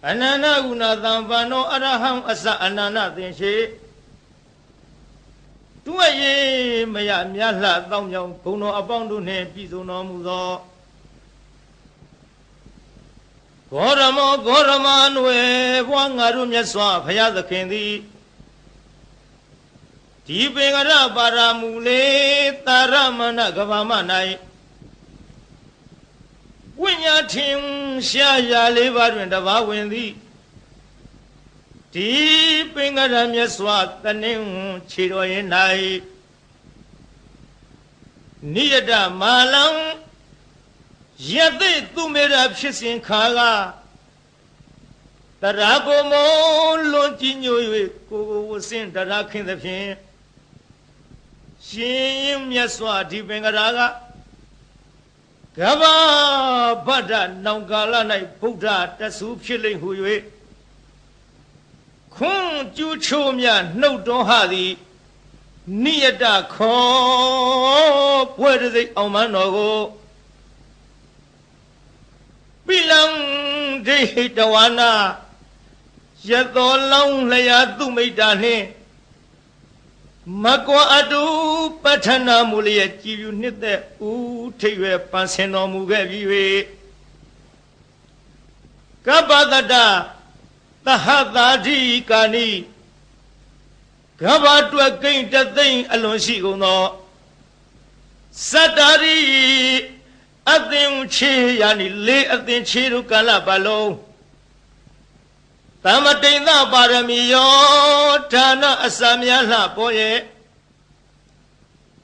Anana guna thampano araham asa anana thinshe Tuaye maya myala thaumyong kuno apang du ne piso no mu tho Gorama nwe bwa ngaru myat swa phaya thakhin thi Di pengara paramule taramana gavama nai Winya ting sha ya le ba twin taba win thi Di pengara myat swa tanin chi ro yin nai Niyata malang Yate tu mera phit kha ga Tara ko mo lon chi nyo ywe ko ko sin tara khin the phin Shin myat swa di pengara ga Gaba bada naungala nai Buddha tasu phit lai hu ywe Khun chu cho mya nau don ha thi Niyata kho pwe de aung man no ko Bilang de tawana Yato long laya tu meita ne Makwa adu patana mulia jivu nite U tewe panseno muge viwe Kabadada Tahadadi kani Kabadua kain tatain alonsi gono Satari Atin chi yani le atin chi ru kala balong Tamatinda parami yo Thana asamya la po ye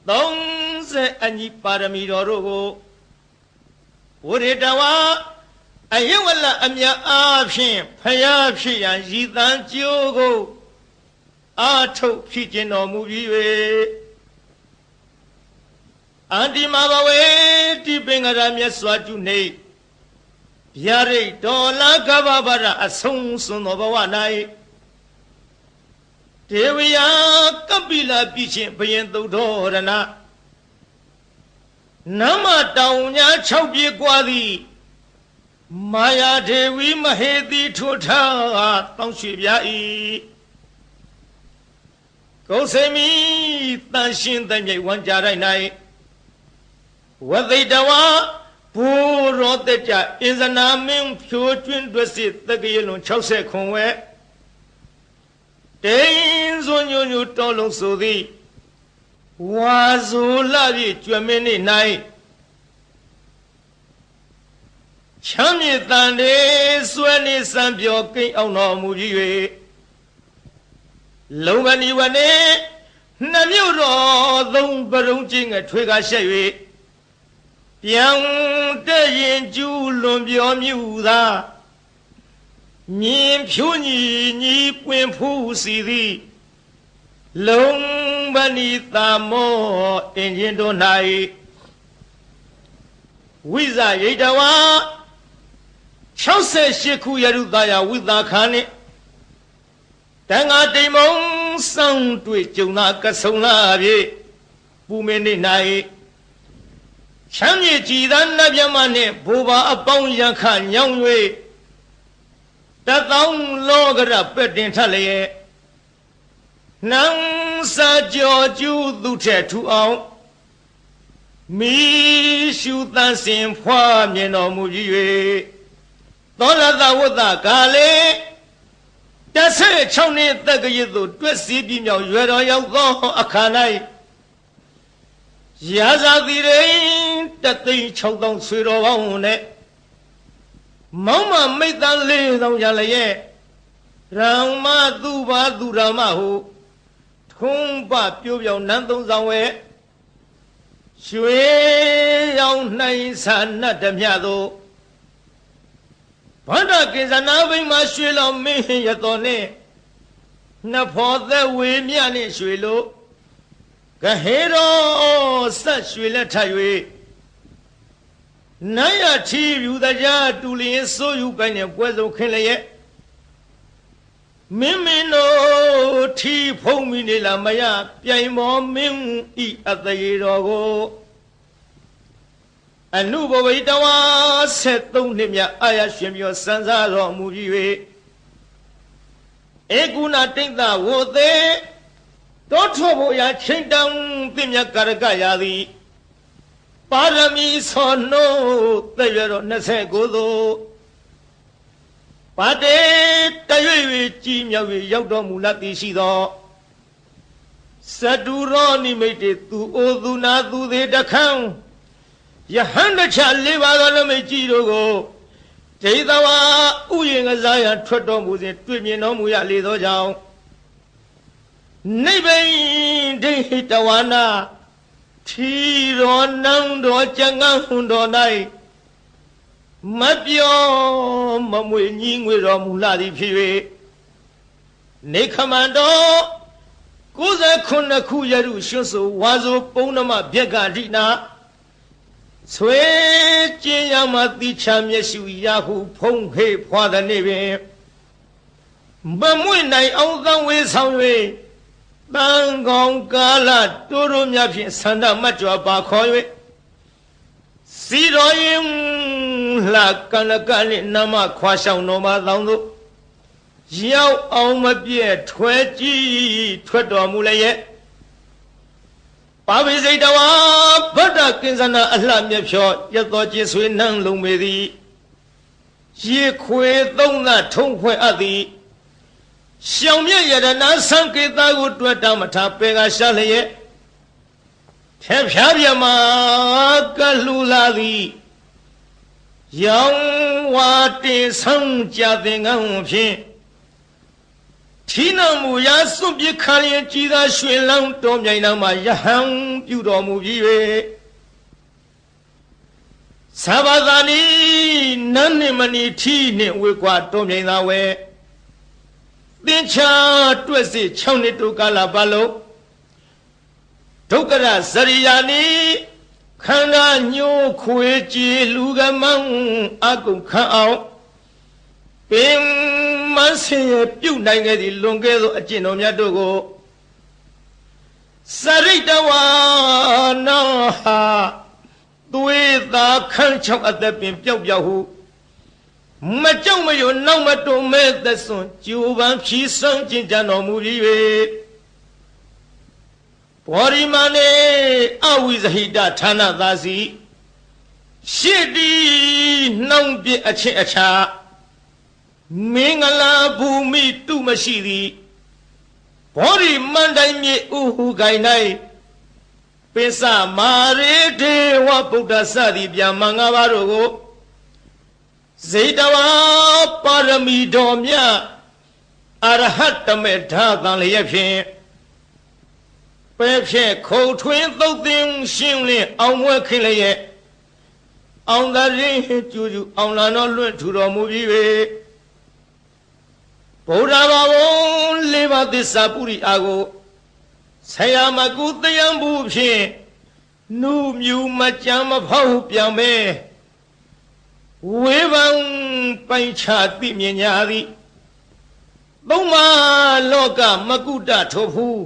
Tong se anyi parami ro ro ko Uritawa Ayawala amya apshin Phaya phit yan yi tan jiu ko A thuk phit chin taw mu bi ywe Andi mabawe di pengara myat swa chu nei Byare dola gababara asong suno bawa nai Dewiya kapila bichin bayan tau rana Nama taunya chau pi kwa di Maya dewi mahedi thotha tang shui bya i Kau semi tan shin tan nyai wan ja rai nai Wadaitawa Puro techa Inzana ming pyo chun dwesi Tagayilung chawse khungwe Tenzo nyonyo tolong sudi Wazu labi chwamini nai Chami tande Swani sambyo king au no mujiwe Longani wane Namyo ro Thong barong jing Thwe ka shet ywe Yang de yin ju lun bio myu da Min pyu ni pwin phu si thi Long ba ni ta mo in yin do nai Wiza yitawa 68 ခုရရုသားယဝိသခာနှင့်တန်ဃာတိမ်မုံဆောင်တွေ့ကြုံသာကဆုံလာပြီပူမင်းနေ၌ချမ်းမြေကြည်သာနတ်မြတ်မနှင့်ဘိုးဘာအပေါင်းရန်ခညောင်း၍တသောင်းလောကရပက်တင်ထလျက်နံစာကြောကျူးသူထက်ထူအောင်မိရှုသန့်စင်ဖွားမြင်တော်မူကြီး၍သောလသဝတ္တကာလေ16နှစ်တက္ကရာသို့တွက်စီးပြီးမြောက်ရွယ်တော်ရောက်သောအခါ၌ရာဇာတိရိ1,600,000ဆွေတော်ပေါင်းနဲ့မောင်မမိတ်သား4,000ရလျက်ရံမသူဘာသူရမဟုထုံးပပြိုးပြောင်းနန်းသုံးဆောင်ဝဲရွှေရောင်နှိုင်းဆာနတ်ဓမြသို့ဗန္ဒကိဇနာဘိမှာရွှေလောင်မင်းရတော်နှင့်နဖောသက်ဝေမြနှင့်ရွှေလို့ကဟေရောဆက်ရွှေလက်ထပ်၍နိုင်ရချီယူတကြားတူလျင်စိုးယူကိုင်းနဲ့ပွဲစုံခင်းလျက်မင်းမင်းတို့ထီဖုံးမိနေလားမရပြိုင်မောမင်းဤအသေးတော်ကိုအနုဘဝိတဝါ73နှစ်မြအာရရှင်ပြောစံစားတော်မူပြီး၍ ကုဏတိတ်သဝေသေးတောထောဖို့ရာချိန်တောင်ပြမြကာရကရာသည်ပါရမီစောနိုးသက်ရတော့29သို့ပါတေတရွေ့ကြီးမြောက်၍ရောက်တော်မူလသည်ရှိသောစတုရောနိမိတ်တေသူအိုသူနာသူသေးတခန်းယဟန်တချ၄ပါးသောနမိတ်ကြီးတို့ကိုဒိဋ္ဌဝါဥယျာဉ်ကစားရန်ထွက်တော်မူစဉ်တွေ့မြင်တော်မူရလေသောကြောင့်နိဗ္ဗိဒိဋ္ဌဝါနာထီတော်နံတော်ကျန်ငန်းဟွန်တော်၌မပြောမမွေညီငွေတော်မူလာသည်ဖြစ်၍နေခမန္တော်69ခုရရုရွှွဆိုဝါဆိုပုံနမဗျက်ကဒိနာဆွေကျင်းရမတိချမျက်ရှုရဟုဖုံးခေဖွာသည်နေ့ပင်မမွေနိုင်အောင်သံဝေဆောင်၍တန်ကောင်ကာလတိုးတို့များဖြင့်ဆန္ဒမတ်ကြွပါခေါ်၍စီတော်ရင်လှကနကနှင့်နမခွာဆောင်တော်မှာတောင်းသို့ရောက်အောင်မပြည့်ထွဲကြည့်ထွက်တော်မူလည်းရဲ့ပါဝိစိတဝါဗဒ္ဒကိဉ္စနာအလှမြဖြောရတော်ကျင်ဆွေနှံလုံးပေသည်ရေခွေသုံးသထုံးဖွဲ့အပ်သည်ရှောင်မြရတနာသံကေတာကိုတွတ်တမထပေကရှာလျက်ထဲဖြားပြမကလှူလာသည်ရောင်ဝါတင်ဆောင်ကြတဲ့ငန်းဖြင့်ထီနမူရာစွန့်ပစ်ခါရင်ကြည်သာရွှင်လောင်းတော်မြိုင်နာမှာယဟန်ပြုတော်မူပြီး၍သဘာသာနီနန်းနှင့်မနီထီနှင့်ဝေကွာတော်မြိုင်သာဝဲသင်္ချာတွက်စစ်6နှစ်တိုကာလပတ်လုံးဒုက္ခရဇရိယာနီခန္ဓာညှိုးခွေကြည်လူကမောင်းအကုန်ခန့်အောင်ပင်မဆင်ရပြုတ်နိုင်ခဲ့သည်လွန်ခဲ့သောအကျင့်တော်များတို့ကိုစရိတဝါနာဟာသွေးသာခန့်ချောက်အသက်ပင်ပျောက်ပျောက်ဟုမကြောက်မရွံ့နောက်မတုံမဲ့သက်စွန်ကျူပန်းဖြီးစွန့်ကျင်ကြတော်မူပြီး၍ဘောရိမနေအဝိဇဟိတဌာနသာစီရှစ်တီနှောင်းပြအချင်းအခြားမင်္ဂလာဘူမိတုမရှိသည်ဘောရိမန္တိုင်မြေဥဟုကိုင်၌ပိစမာရေဒေဝဗုဒ္ဓစသည်ဗျာမင်္ဂပါတို့ကိုဇေတဝါပါရမီတော်မြတ်အရဟတမေဓာတန်လျက်ဖြင့်ပဲဖြင့်ခုံထွင်းသုတ်သင်ရှင်းလင်းအောင်မွဲခင်းလျက်အောင်သာရင်ကျူကျူအောင်လာတော်လွင့်ထူတော်မူပြီး၍ဗုဒ္ဓဘာဝလေးပါးသစ္စာပုရိအာကိုဆရာမကုတယံဘူးဖြင့်နုမြူမကြမ်းမဖောက်ပြောင်းမဲဝေဘံပိုင်ချသိမြင်ညာသည်သုံးပါလောကမကုတထိုဖူး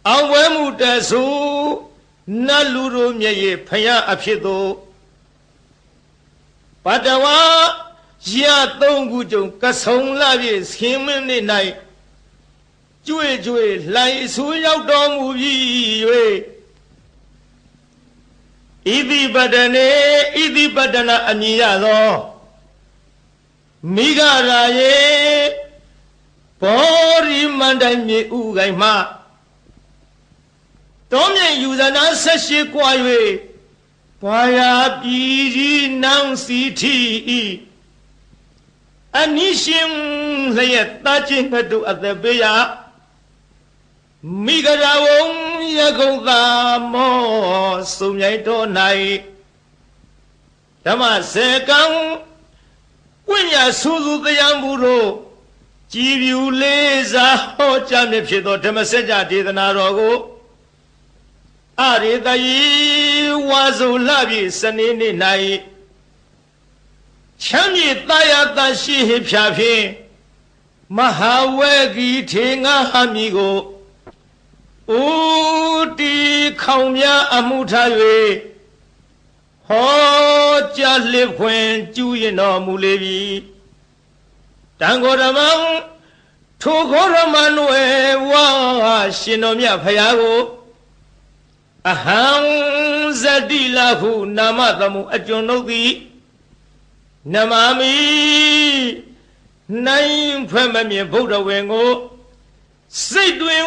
အောင်ဝဲမှုတဆူနတ်လူတို့မျက်ရည်ဖယားအဖြစ်သို့ပတဝါရသုံးခုကြုံကဆုံလာပြည့်ဆင်းမင်းနေ၌ကျွေကျွေလှိုင်ဆူရောက်တော်မူပြီး၍ဣတိပတနေဣတိပတနာအမည်ရသောမိဂရာယေဘောရိမန္တိုင်မြေဥကိုင်မှတောမြင့်ယူဇနာ18ကွာ၍ဘာယာပြည်ကြီးနောင်စီထီဤအနိရှင်လျက်တာချင်းကတို့အသက်ပေးရမိဂရာဝံယကုံသာမောစုံမြိုင်တော်၌ဓမ္မစေကံဝိညာဆူဆူတရားမှုတို့ကြည်ပြူလေးစားဟောကြားမြဖြစ်သောဓမ္မစကြာဒေသနာတော်ကိုအရိတယီဝါစုလပြီစနေနေ့၌ချမ်းမြေတာယာတရှိဖြာဖြင့်မဟာဝေဂီထေငါဟမီကိုဥတီခေါင်များအမှုထား၍ဟောကြားလစ်ခွင်ကျူးရင်တော်မူလေပြီတန်ကိုယ်ဓမ္မထ ထိုခေါရမနွယ်ဝါရှင်တော်မြတ်ဖရာကိုအဟံဇတိလာဟုနာမသမှုအကျွန်ုပ်သည်နမမိနိုင်ဖွဲ့မမြင်ဗုဒ္ဓဝေကိုစိတ်တွင်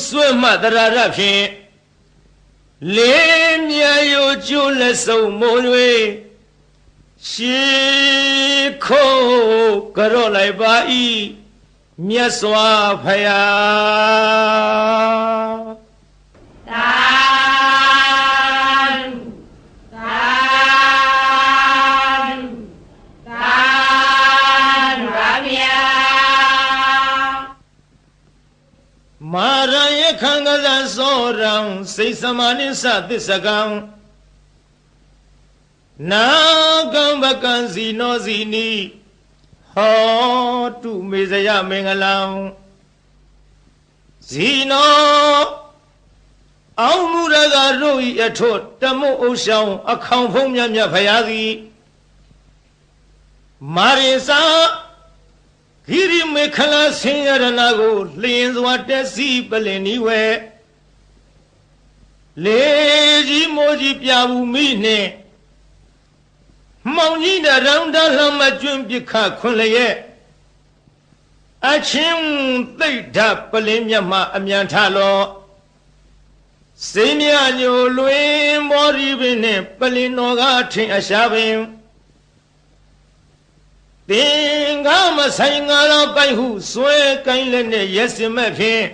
ဆွဲမှတရာရဖြင့်လေးမြရိုကျိုးလက်စုံမိုး၍ရှေခိုးကြော့လိုက်ပါ၏မြတ်စွာဘုရားသာမာရယခံကစားစောရံစိတ်စမာနိသသစ္စကံနာကံပကံစီနောစီနီဟောတုမေဇယမင်္ဂလံဇီနောအောင်မူရကတို့ဤအထွတ်တမုတ်ဥဆောင်အခေါင်ဖုံးမြတ်မြတ်ဖရာသည်မာရိစာဂိရိမေခလာဆင်းရဏကိုလျင်စွာတက်စီပလင်နီဝဲလေကြီးမိုးကြီးပြဘူးမိနှင့်မောင်ကြီးတရောင်တလှမကျွန်းပြခခွန်လျက်အချင်းသိဒ္ဓပလင်မြတ်မှအမြန်ထလောစိမ့်မြညိုလွင်ဘောရီပင်နှင့်ပလင်တော်ကထင်အရှားပင်သင်္ကာမဆိုင်ငါတော်ပိုက်ဟုစွဲကိုင်းလက်နဲ့ရက်စင်မဲ့ဖြင့်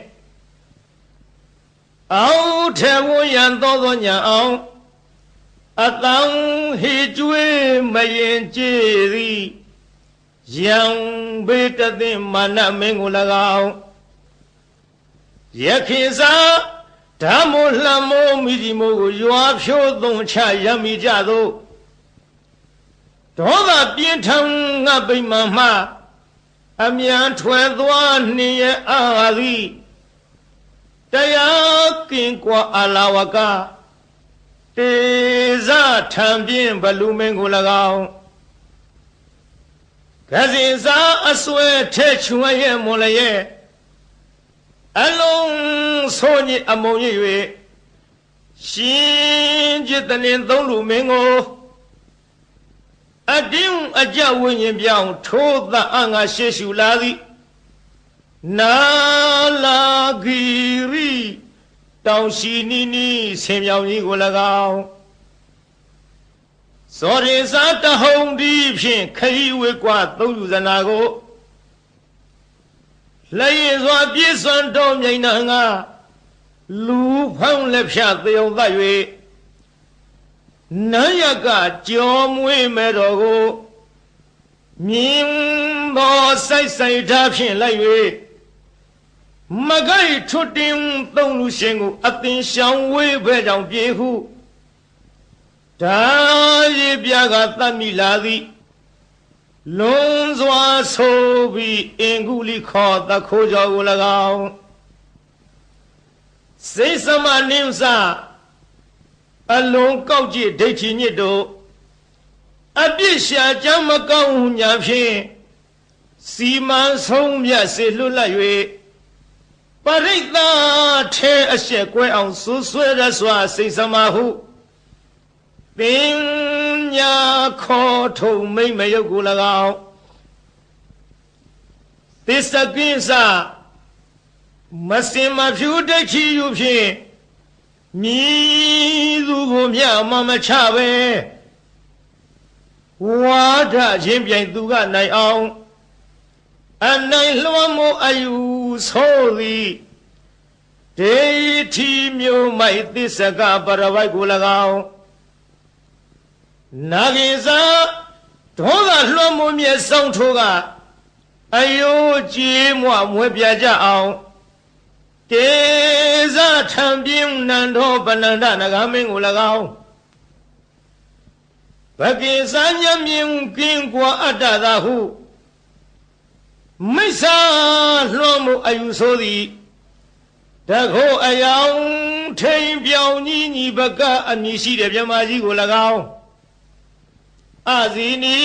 အောက်ထဝရန်သောညာအောင်အတံဟေကျွေးမရင်ကြည်သည်ယံဘေတသိမာနမင်းကို၎င်းယခိစာဓမ္မလှမောမိဒီမိုးကိုရွာဖြိုးသွန်ချရမိကြသော ဒေါသပြင်းထန်ငါပိမှန်မှအမြန်ထွယ်သွားနှင်းရဲ့အာသည်တရားကင်ကွာအလာဝကတေဇထံပြင်းဘလူမင်းကို၎င်းကစင်စာအစွဲထဲချွန်ရဲ့မွန်လည်းရဲ့အလုံးဆိုးညစ်အမုံရ၍ရှင်จิตတင်းသုံးလူမင်းကိုအတင်းအကြဝိညာဉ်ပြောင်းထိုးသအငါရှေရှုလာသည်နာလာဂီရီတောင်ရှိနီနီဆင်မြောင်ကြီးကို၎င်းစောရင်စာတဟုံဒီဖြင့်ခရီးဝေကွာသုံးယူဇနာကိုလက်ရည်စွာပြည့်စွန်တော်မြိန်နာငါလူဖောင်းလက်ဖြတ်သေုံသတ်၍နန်းရကကြောမွေးမဲ့တော်ကိုမြင်းတော်ဆိုင်ဆိုင်ထားဖြင့်လိုက်၍မကိုက်ထွတ်တင်သုံးလူရှင်ကိုအသင်ရှောင်ဝေးဘဲကြောင့်ပြေဟုဒါရီပြကသတ်မိလာသည်လွန်စွာဆိုပြီးအင်္ဂုလိခေါ်သခိုးကြောကို၎င်းစိတ်စမနိစ္စအလုံးကောက်ကြည့်ဒိဋ္ဌိညစ်တို့အပြစ်ရှာကြမ်းမကောင်းဟုညာဖြင့်စီမံဆုံးမြတ်စေလွတ်လပ်၍ပရိသတ်ထဲအဆက်ကွဲအောင်ဆူဆွဲရစွာစိတ်စမဟုပညာခေါ်ထုံမိမ့်မယုတ်ကို၎င်းသစ္စကင်းစမစင်မဖြူဒိဋ္ဌိယူဖြင့်မြည်သူကိုမြတ်မမချပဲဝါဒချင်းပြိုင်သူကနိုင်အောင်အနိုင်လွှမ်းမိုးအယူဆိုသည်ဒေတိမျိုးမိုက်သစ္စကပရဝိုက်ကို၎င်းနာဂိစာဒေါသလွှမ်းမိုးမြဲဆောင်ထိုးကအယိုးကြည်မွမွဲပြကြအောင်တေဇထံပြင်းနန္ဒောပနန္ဒနဂမင်းကို၎င်းဘကိစာညမြင်ကင်းကွာအတ္တသာဟုမိစ္ဆာလွှမ်းမိုးအယူဆိုသည်တခိုးအယောင်ထိန်ပြောင်ကြီးညီဘကအမည်ရှိတဲ့မြမကြီးကို၎င်းအဇီနီ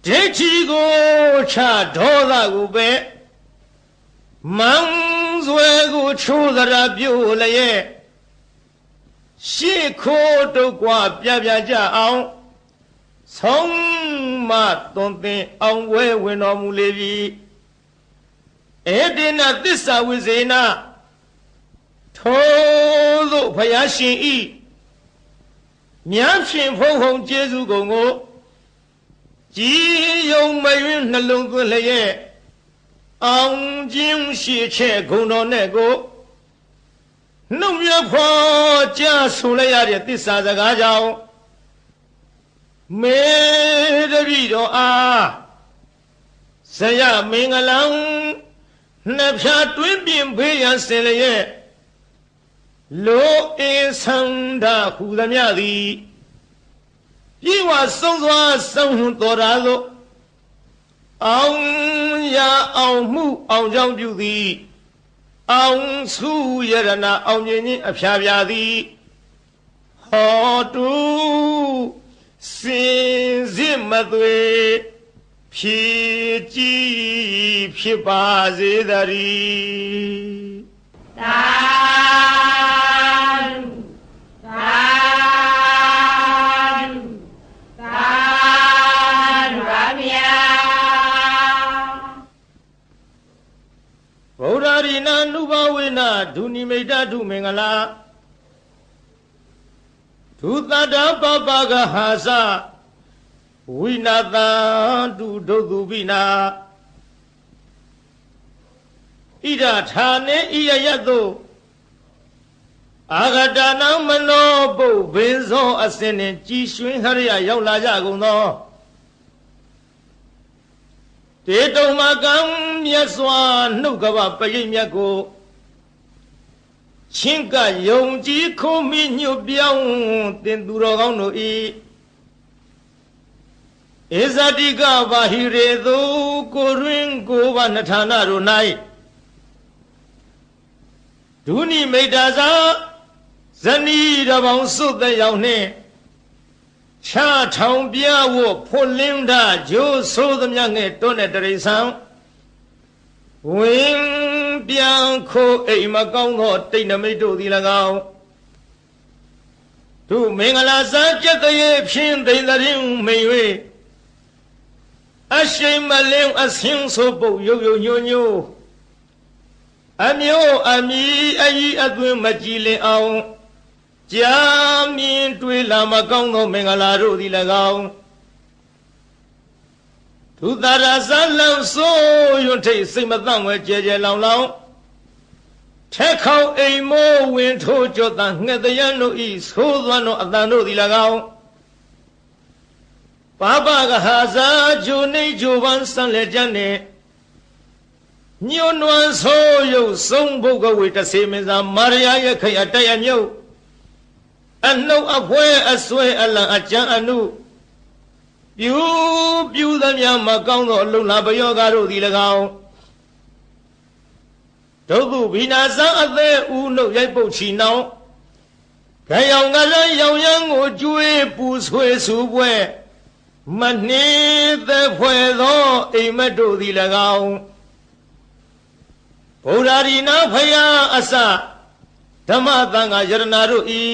ဒိဋ္ဌိကိုချဒေါသကိုပဲမန်းစွဲကိုချိုးသရာပြို့လျက်ရှေ့ခိုးတုတ်กว่าပြပြကြအောင်ဆုံးမသွန်သင်အောင်ဝဲဝင်တော်မူလေပြီဧတေနသစ္စာဝိဇေနထိုသို့ဘုရားရှင်ဤမြတ်ရှင်ဖုံဖုံကျေးဇူးကုန်ကိုကြည်ယုံမယွင်းနှလုံးသွင်းလျက်အောင်ခြင်းရှိချက်ဂုဏ်တော်နဲ့ကိုနှုတ်မြဖွာကြားဆိုလိုက်ရတဲ့သစ္စာစကားကြောင့်မေတ္တိတော်အားဇယမင်္ဂလံနှစ်ဖြာတွင်းပြင်ဖေးရန်စင်လျက်လိုအင်းဆန္ဒဟူသမျှသည်ပြေဝဆုံးစွာဆုံးတော်ရာသို့အောင်ရအောင်မှုအောင်ကြောင့်ပြုသည်အောင်စုရတနာအောင်မြင်ခြင်းအဖျားပြာသည်ဟောတုစင်စစ်မသွေဖြည့်ကြည်ဖြစ်ပါစေတည်းသာဗုဒ္ဓရိနာနုဘဝေနဒုနိမိတ်တုမင်္ဂလာဒုသတ္တပပကဟာစဝိနာတံတုဒုသူပိနာဣဒထာနေဣယယတုအာဂတနံမနောပုဗ္ဗေဇောအစင်နှင့်ကြည်ရွှင်ဟရိယရောက်လာကြကုန်သောတေတုံမကံမြတ်စွာနှုတ်ကပပရိမြတ်ကိုချင်းကယုံကြည်ခုံမိညွတ်ပြောင်းတင်သူတော်ကောင်းတို့ဤဧဇတိကဘာဟိရေသူကိုရင်းကိုဘာနထာနာတို့၌ဒုနိမိတ်တာသာဇနီးတော်ပေါင်းစုသက်ရောက်နှင့်ချထောင်ပြဝဖွလင်းဓာဂျိုးဆိုးသမျှငဲ့တွန်းတဲ့တရိษံဝင်ပြန်ခိုးအိမ်မကောင်းသောတိတ်နမိတ်တို့သည်၎င်းသူမင်္ဂလာစားကြက်တရေဖြင်းသိမ့်တဲ့မိန်၍အရှိန်မလင်းအဆင်းဆိုပုတ်ရုပ်ရုပ်ညို့ညို့အမျိုးအမီအကြီးအသွင်းမကြည်လင်အောင်ကြာမြင်တွေ့လာမကောင်းသောမင်္ဂလာတို့သည်၎င်းသူသာရဇလံဆိုးရွံ့ထိတ်စိတ်မသန့်ဝဲကြဲကြဲလောင်လောင်ထက်ခေါင်အိမ်မိုးဝင်ထိုးကြောတန်ငှက်တရံတို့ဤသိုးသွမ်းသောအတန်တို့သည်၎င်းပပကဟာဇာဂျိုနေဂျိုပန်းစံလက်ကြနှင့်ညွန်းနွမ်းဆိုးရုပ်ဆုံးဘုတ်ကဝေတဆေမင်းသာမာရယာရဲ့ခိတ်အတက်အမြုပ်အနှုတ်အဖွဲအဆွဲအလံအကြံအနုပြူသမျှမကောင်းသောအလုံလာပယောဂါတို့သည်၎င်းဒုက္ခဘိနာဇံအသေးဦးနှုတ်ရိုက်ပုတ်ချီနှောင်းခရောင်ကလည်းရောင်ရမ်းကိုကျွေးပူဆွေးဆူပွဲမနှင်းသက်ဖွဲ့သောအိမ်မက်တို့သည်၎င်းဗုဒ္ဓရိနာဖယားအစဓမ္မသံဃာယရဏတို့ဤ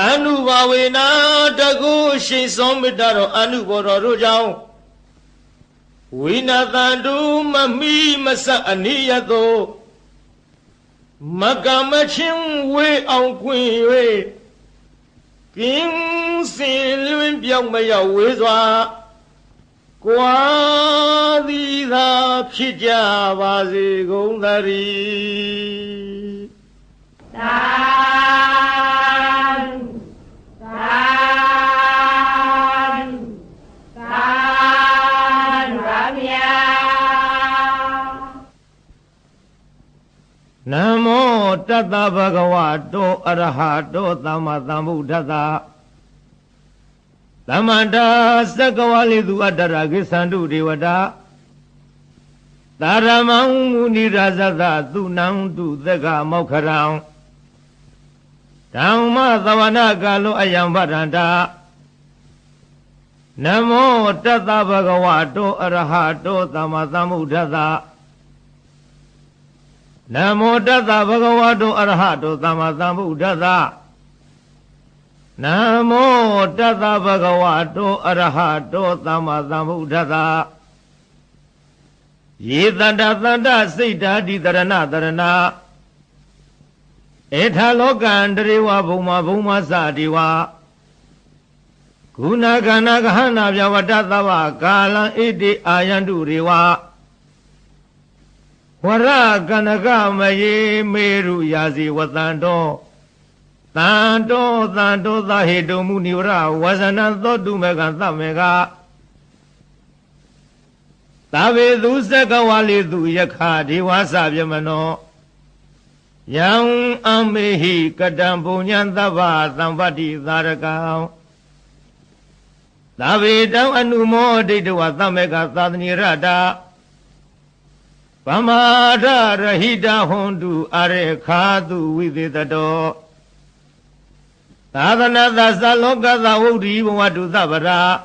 အနုဘာဝေနာတကုရှိန်စောမေတ္တာတော်အနုဘောတော်တို့ကြောင့်ဝိနာတန္တုမမိမဆအနိယတောမကမချင်းဝေအောင်ခွင်၍ကင်းစင်လွင်ပြောင်းမရောက်ဝေစွာကွာသည်သာဖြစ်ကြပါစေကုန်သတည်းသာနမောတတ္တဗဂဝတောအရဟတောသမ္မာသမ္ဗုဒ္ဓတ္တသမန္တာသက္ကဝလိသူအတ္တရကိသန္တုဒေဝတာသာရမံမုနိရာဇသသုနံတုသက္ကမောက္ခရံဓမ္မသဝနာကာလောအယံဗဒန္တာ Namo Tata Bhagavato Arahato Sama Sambuddhassa Namo Tata Bhagavato Arahato Sama Sambuddhassa Namo Tata Bhagavato Arahato Sama Sambuddhassa Ye Tanda Tanda Siddha Ditarana Tarana Etha Lokandriwa Bhuma Bhuma Sadiwa Guna Gana Gahana Vyavadatawa Kalan Iti Ayanduriwa Wara Ganaka Maye Meru Yazi Watando Tanto Tanto Zahidu Muniura Wazana Thodu Mega Tamega Tabe Dusaka Walidu Yakha Diwasa Vyamano Yang Amehi Kadambu Nyantava Tambati Zarakam Davidam Anumo Didwa Tameka Tadni Rada Pamada Rahida Hondu Are Khadu Viditado Tadana Saloka Udi Wadu Zabara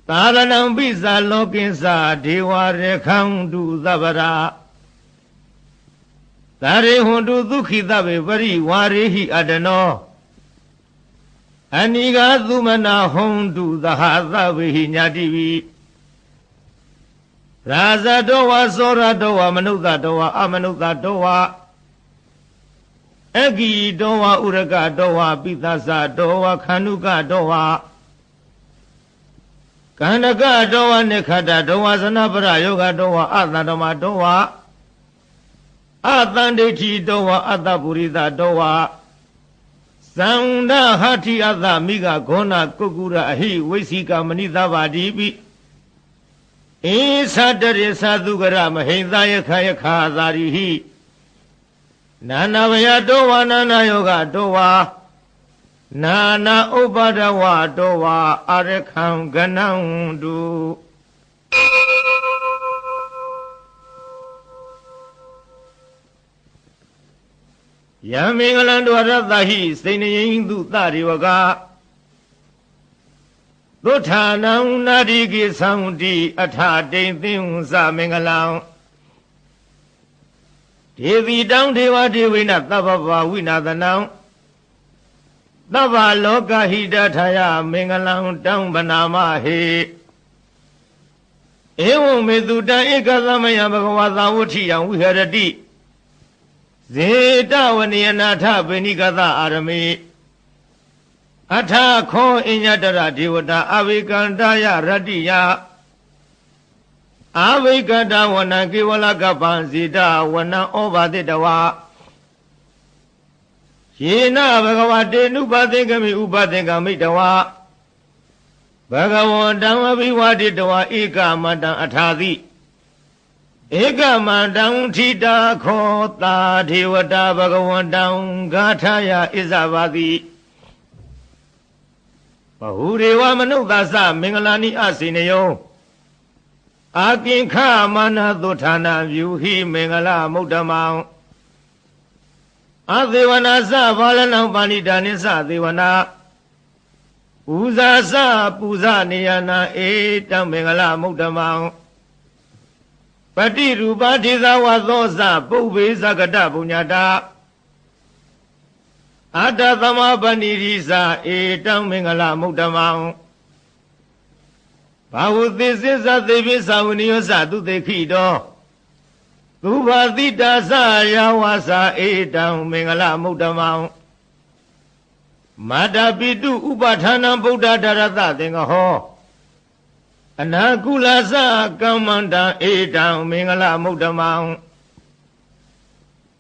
Tadanam Bisa Lokinsa Dewa Rekhandu Zabara Tare Hondu Dukhidabe Vari Warihi Adano Aniga Zumana Hondu Zahaza Vihi Nyadivi Raza Dowa Sora Dowa Manuza Dowa Amanuza Dowa Egi Dowa Uraga Dowa Pitasa Dowa Kanuka Dowa Kanaka Dowa Nekada Dowa Sanabara Yoga Dowa Atadoma Dowa Atandeti Dowa Atapurida Dowa Sanda Hati Atha Miga Gona Kukura Ahi Vesika Manita Vadibi Sadare Sadugara Mahindaya Kaya Khazarihi Nana Vaya Dowa Nana Yoga Dowa Nana Ubadawa Dowa Arekham Ganandu Yamingalandu Aradahi Sainayandu Tariwaga Duthanam Nadigi Saundi Atha Dedim Samingalang Devi Down Deva Devina Tababa Winadanam Tava Loka Hidataya Mingalang Down Banama He Evo Meduda Ekazamaya Bhagavata Utiyam Viharati Zeta Vaniyanatha Benikata Arami Atha Kho Inyatara Devata Avikandaya Radiya Avikanda Wana Kivala Kapan Zita Wana Obaditawa Yena Bhagavate Nupathikami Upathikami Dawa Bhagavandam Abhiwaditawa Eka Mandam Athadi Eka Mandam Thita Khota Devata Bhagavandam Gathaya Isavadi Bahureva Manudasa Mingalani Asinayo Akinka Mana Dutana Vyuhi Mingala Mudamang Adevana Sa Valanam Panidanisa Devana Uza Sa Puza Niyana Etam Mingala Mudamang Pati Rupa Tizawa Dosa Bhuve Sagata Punyata Adadama Panirisa Etam Mingala Mudamang Bahudisisa Devisa Uniosa Dudekhido Dubadita Sa Yawasa Etam Mingala Mudamang Madapitu Upathanam Buddha Darata Dengaho Anakula Sa Kamanda Etam Mingala Mudamang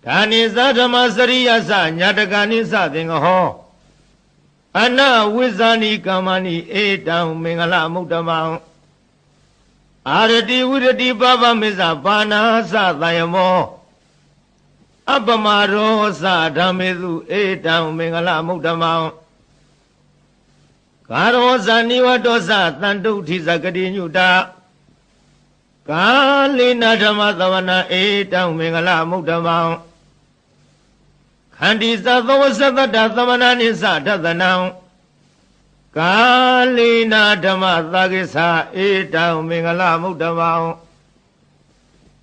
Tani Sadama Sariya Sa Nyatakani Sa Dengaho Ana Wizani Kamani Etam Mingala Mudamang Arati Virati Baba Misa Bana Sa Dayamo Abamaro Sa Dhamidu Etam Mingala Mudamang Karo Sa Nivato Sa Tantu Thisa Kati Nyuta Kalina Dhamma Tavana Etam Mingala Mudamang Khandi Sa Thawasatata Thamana Nisa Tathanang ကာလိနာဓမ္မသာကိသဧတံမင်္ဂလမုဒ္ဓမော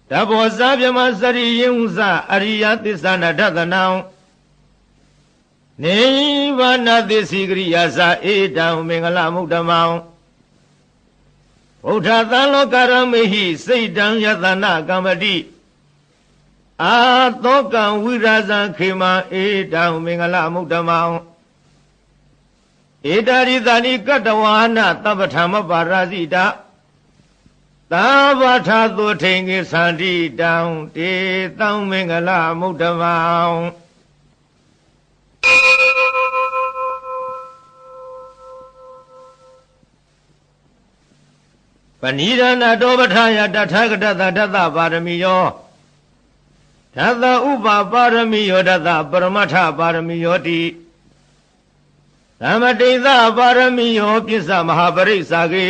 တဘောဇာပြမစရိယံဇအရိယသစ္ဆနာဒသနံနိဗ္ဗာနသစ္စိကရိယာဇဧတံမင်္ဂလမုဒ္ဓမောဗုဒ္ဓသံလောကရမေဟိစိတ်တံယတနာကမ္မတိအာသောကံဝိရာဇံခေမံဧတံမင်္ဂလမုဒ္ဓမောဧတာရိသနိကတဝါနသဗ္ဗထမပါရဇိတသာဝထာသုထိန်ကိသန္တိတံတေတံမင်္ဂလမုဒ္ဓမောပဏိဒနာတောပထာယတထာဂတသဒသပါရမီယောဒသဥပပါရမီယောဒသပရမထပါရမီယောတိသမတိသပါရမီယောပစ္စမဟာပရိစ္ဆာကေ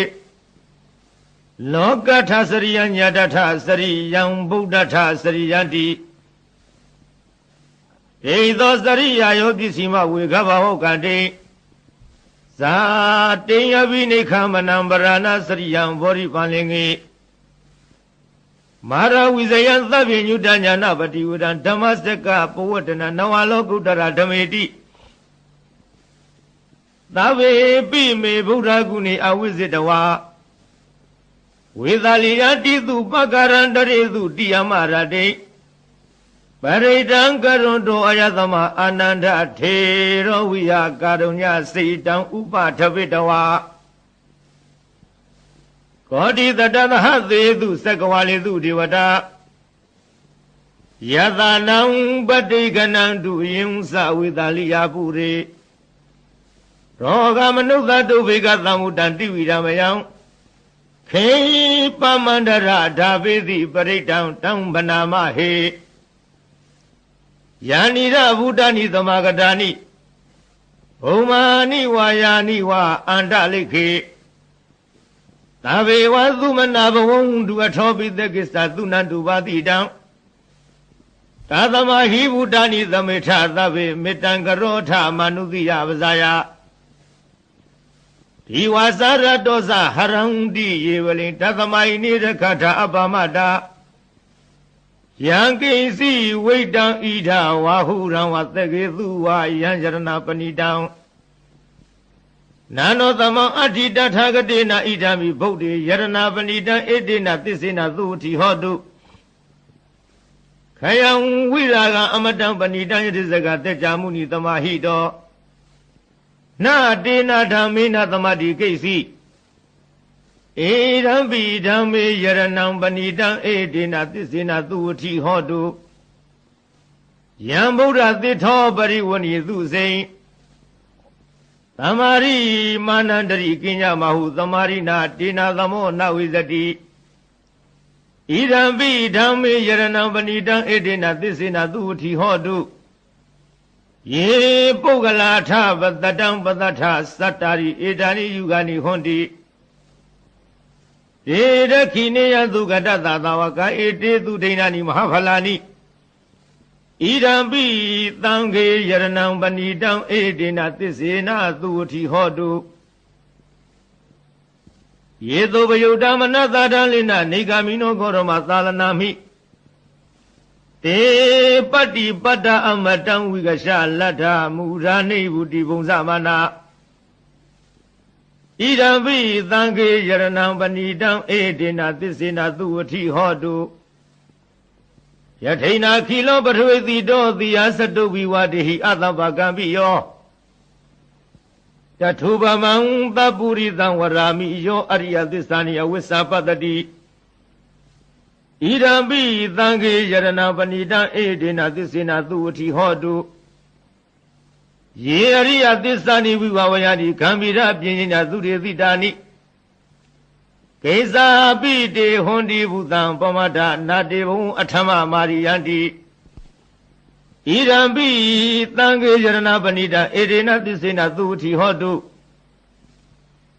လောကထစရိယညတထစရိယံဗုဒ္ဓထစရိယန္တိဧသောစရိယာယောပစ္စည်းမဝေခဘဟောကတိဇာတေယပိနိခမနံပရဏစရိယံဘောရိပန်လင်္ကေမာရဝိဇယံသဗ္ဗညုတညာနာပတိဝဒံဓမ္မစကပဝတ္တနာနဝလောကုတ္တရာဓမေတိသဗ္ဗေပိမေဗုဒ္ဓဂုဏေအဝိဇ္ဇတဝါဝေသာလီယတိတုပက္ကရံတရေတုတိယမရတိပရိဒံကရွန်တောအယသမအာနန္ဒထေရောဝိယကာရုညစိတံဥပထဝိတဝါကောတိတတသဟသေတုသက္ကဝါလေတုဒေဝတာယသနံပတိကနံတုယံသဝေသာလီယပုရေရောဂမနုဿတုဘေကသံမုတံတိဝိရမယံခေပမန္တရဓာပိတိပရိဒံတံဗနာမဟေယာနိရဗုဒ္ဓနိသမဂတာနိဘုံမာနိဝါယာနိဝါအန္တလိခေသဗေဝသုမနာဘဝံဒုအထောပိတကိစ္စသုနန္တုပါတိတံသာသမဟိဗုဒ္ဓနိသမေထသဗေမေတံကရောထမနုတိယပဇာယဒီဝါစာရတောဇဟရံတိယေဝလိတသမယိနိရခထအပမတာယံကိစီဝိတံဣဒဝါဟုရံဝသကေသူဝါယံယရဏပဏိတံနာနောသမံအဋ္ဌိတထာဂတေနဣဒံမိဗုဒ္ဓေယရဏပဏိတံဣတိနသစ္စေနသုတိဟောတုခယံဝိရာဂံအမတံပဏိတံယတိစကတေကြမုနိသမာဟိတောနာတေနဓမ္မေနသမတိကိစီဧရံပိဓမ္မေယရဏံပဏိတံဧတေနသစ္စေနသုဝတိဟောတုယံဗုဒ္ဓသစ္ထောပရိဝဏိသုစိံသမာရိမာနန္တရိကိညမဟုသမာရိနာတေနသမောနဝိဇတိဣရံပိဓမ္မေယရဏံပဏိတံဧတေနသစ္စေနသုဝတိဟောတုယေပုဂ္ဂလာထပတတံပတထသတ္တာရိဧတာနိယုဂာနိဟွန်တိဧရခိနေယသုကတသသာဝကဧတေသူဒိဏာနိမဟာဖလာနိဣရံပိသံဃေယရဏံပဏိတံဧတေနသစ္စေနသုဝတိဟောတုယေသောပယုတ်တမနသတံလိနနေဂာမိနောဂောရမသာလနာမိတေပတ္တိပတ္တအမတံဝိကရှလတ္ထမူရာနိဗုတိဘုံသမနာဣဒံပိသံဃေယရဏံပဏိတံဧတေနသစ္စေနသုဝတိဟောတုယထိနာခိလောပထဝေတိတောတိယသတုဝိဝတိဟိအတ္တပကံပိယောတထုပမံသပ္ပုရိသံဝရာမိယောအရိယသစ္စာနိအဝိစ္ဆပတ္တိဣဒံပိသံဃေယရဏပဏိတံဧတေနသစ္စေနသုဝတိဟောတုယေအရိယသစ္စာနိဝိဝဝယတိဂံဗိရပြင်းညာသုရေတိတာနိကေဇာပိတေဟွန်တိဘုသံပမဒနာတေဘုံအထမမာရိယန္တိဣဒံပိသံဃေယရဏပဏိတံဧတေနသစ္စေနသုဝတိဟောတု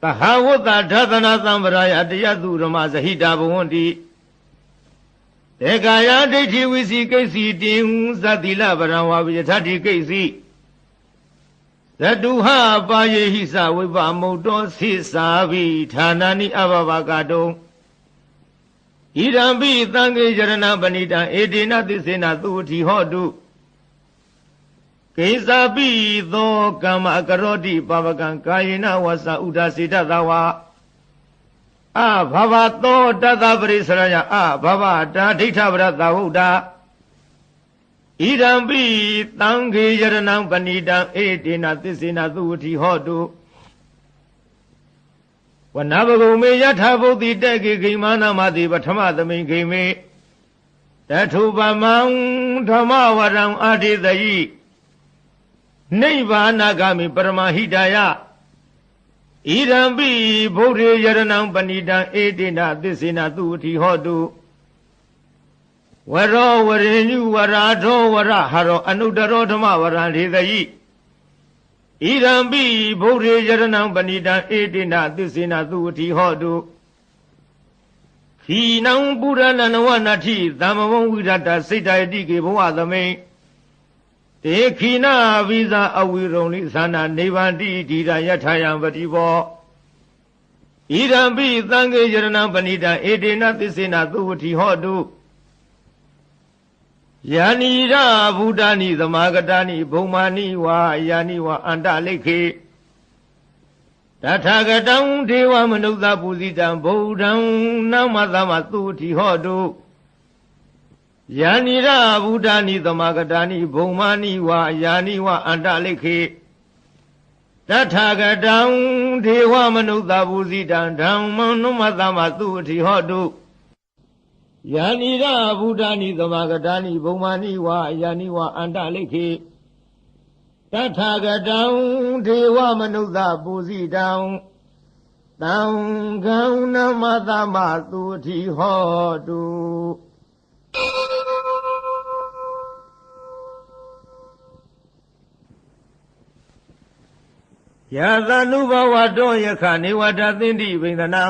သဟဝတ္တဓသနာသံဗရာယတယသုရမဇဟိတာဘဝန္တိတေကာယဒိဋ္ဌိဝိစီကိစီတင်ဇတိလဗရံဝါဝိယထတိကိစီ ဇတုဟပါယေဟိစဝိပမုတ်တောသိစာဘိဌာနာနိအဘဘကတုံဣရံပိသံဃေရဏပဏိတံဧတေနသစ္စေနသုဝတိဟောတုကိစ္ဆပိသောကမ္မကရောတိပပကံကာယေနဝဆဥဒစေတသဝါအဘဘသောတတပရိစရယအဘဘတာဒိဋ္ဌပရသဝုဒ္ဓဣရံပိသံဃေယရဏံပဏိတံဧတေနသစ္စေနသုဝတိဟောတုဝနဘဂုံမေယထာဘုဒ္ဓိတေကိဂိမာနမတိပထမသမိန်ဂိမေတထုပမံဓမ္မဝရံအာတိတယိနိဗ္ဗာနဂမိပရမဟိတယဣရံပိဗုဒ္ဓေယရဏံပဏိတံဧတေနသစ္စေနသုဝတိဟောတုဝရောဝရေညုဝရာထောဝရဟရောအနုတရောဓမ္မဝရံဒေသယိဣရံပိဗုဒ္ဓေယရဏံပဏိတံဧတေနသစ္စေနသုဝတိဟောတုခိနံပုရဏနဝနတိသမ္မဝံဝိရတစိတ်တယတိကေဘဝသမိန်တေခိနာဝိဇာအဝိရုံလိသနာနိဗ္ဗာန်တိဒိရယထာယံပတိဘောဣရံပိသံဃေယရဏံပဏိတံဧတေနသစ္စေနသုဝတိဟောတုယာနိရဗုဒ္ဓာနိသမာဂတာနိဘုံမာနိဝါယာနိဝါအန္တလိခေတထာဂတံဒေဝမနုဿပုဇိတံဗုဒ္ဓံနမသမသုဝတိဟောတုယာနိရဗုဒ္ဓာနိသမာဂတာနိဘုံမာနိဝါယာနိဝါအန္တလိခေတထာဂတံဒေဝမနုဿပုဇိတံဓမ္မံနမသမသုဝတိဟောတုယာနိရဗုဒ္ဓာနိသမာဂတာနိဘုံမာနိဝါယာနိဝါအန္တလိခေတထာဂတံဒေဝမနုဿပုဇိတံသံဃံနမသမသုဝတိဟောတုယာသနုဘဝတောယခနေဝတသင်္တိဘိန္ဒနံ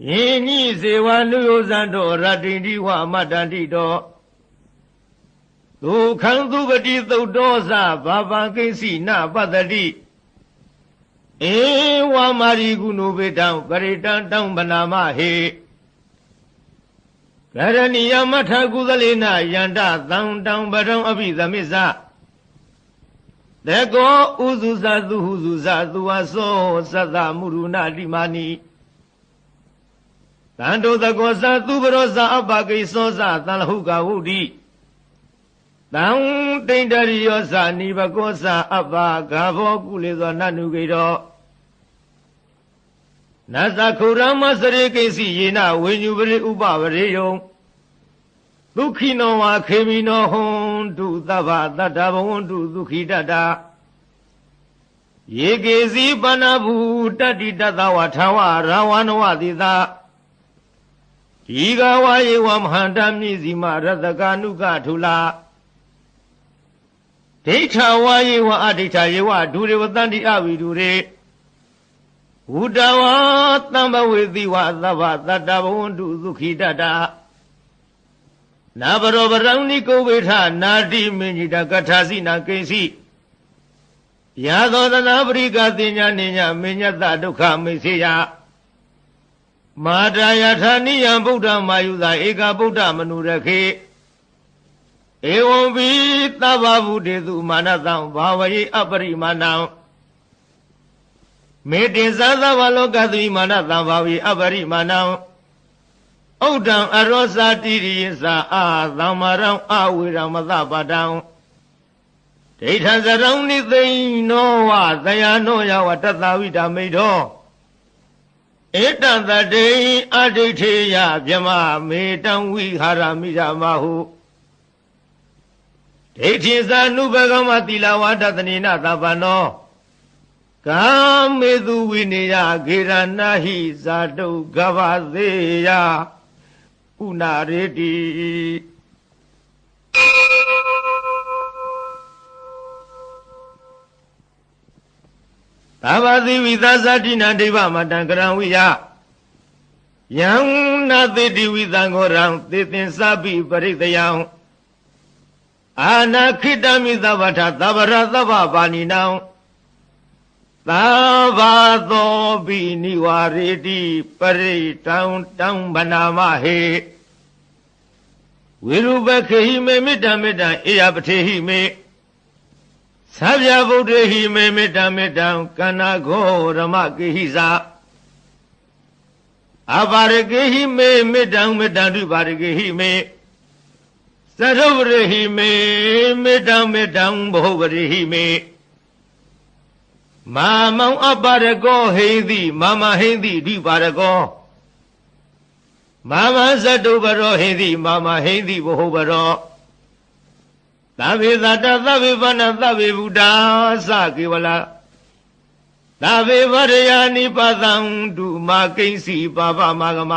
ယင်းဤဇေဝနုယောဇံတောရတ္တိတိဝအမတ္တန္တိတောဒုခံသူပတိသုတ်တောသဘာပံကိစီနပတ္တိဧဝမာရိကုဏုဘေတံပရိတံတံဗနာမဟေကရဏီယမထကုသလေနယန္တသံတံပရံအဘိသမိစ္ဆတေကောဥဇုဇသုဟုဇုဇသူဝသောသတ္တမုရုဏတိမာနိတန္တုတကောသသူပရောဇအပကိသောသသံလဟုကဝုဒ္ဓိတံတိန္တရိယောဇနိဘကောသအပဂါဘောကုလေသောနနုကေတောနသခုရမစရိကိစီယေနဝိညုပရိဥပဝရေယံဒုက္ခိနောဝါခေမိနောဟွန်တုသဗ္ဗတတ္တဘဝန္တုဒုက္ခိတတ္တယေကေစီပဏဗုတတ္တိတတဝထဝရဝနဝတိသာဒီကဝါယေဝမဟာတမြည်စီမရတကနုကထုလာဒိဋ္ဌဝါယေဝအဒိဋ္ဌယေဝဒုရေဝတန္တိအဝိဒုရေဝုတဝါသံဘဝေတိဝသဗ္ဗတတ္တဘဝန္တုဒုက္ခိတတ္တနာဘရောပရံနိကုဝေထနာတိမင်ကြီးတကထာစီနာကိစီယာသောတနာပရိကတိညာနိညာမညတဒုက္ခမိစေယမာတာယထာနိယံဗုဒ္ဓမာယုသာဧကဗုဒ္ဓမနုရခေဧဝံဘိသဗ္ဗဗုဒေသူမာနတံဘာဝယေအပရိမာဏံမေတ္တင်သသဗ္ဗလောကသုမာနတံဘာဝယေအပရိမာဏံဥဒ္ဒံအရောဇာတိရိယသာအာသမ္မာရံအဝေရမသပါတံဒိဋ္ဌံဇရံနိသိနောဝသယနောယဝတတဝိတမိတောဧတံတတေအဒိဋ္ဌေယဗြမမေတံဝိဟာရမိရမဟုဒိဋ္ဌိဇာနုဘဂမတိလဝါဒတနေနသဗ္ဗနောကာမေသူဝိနေယဂေရဏဟိဇာတုကဗသေယဥနာရေတိသာဝတိဝိသဇာတိနာဒိဗမတံကရံဝိယယံနာတိတိဝိသံဃောရံသေသင်္စပိပရိတယံ အာနာခိတမိသဗ္ဗထသဗ္ဗရသဗ္ဗပါဏိနံသဗ္ဗသောပိနိဝရေတိပရိတံတံဗနာမဟေဝိရုပခေဟိမေမေတ္တမေတ္တအေယပထေဟိမေသဗ္ဗဗုဒ္ဓဟိမေမေတ္တမေတ္တကန္နာဂောရမကေဟိသာအပါရကေဟိမေမေတ္တမေတ္တဓုပါရကေဟိမေသရုပရိဟိမေမေတ္တမေတ္တဘောပရိဟိမေမာမောင်အပါရကောဟိတိမမဟိတိဓုပါရကောမာမသတုပရောဟိတိမာမဟိတိဘောပရောသဗ္ဗေသတ္တသဗ္ဗေဗန္နသဗ္ဗေဗုဒ္ဓသကေဝလသဗ္ဗေဝရယာနိပသံဒုမာကိဉ္စီပါပမဂမ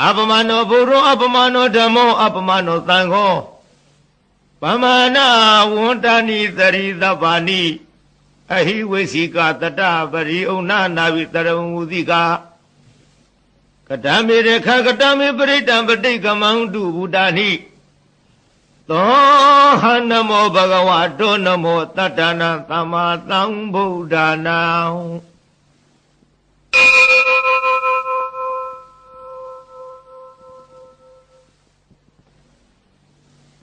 အပမနောဘုရောအပမနောဓမ္မောအပမနောသံဃောပမာဏဝန္တနိသရိသဗ္ဗာနိအဟိဝိစီကတတပရိဩနာနာဝိတရဝုတိကကတမေရခကတမေပရိတံပဋိကမံတုဘုဒ္ဓာနိသောဟနမောဘဂဝတောနမောတတ္တနာသမ္မာသမ္ဗုဒ္ဓနာ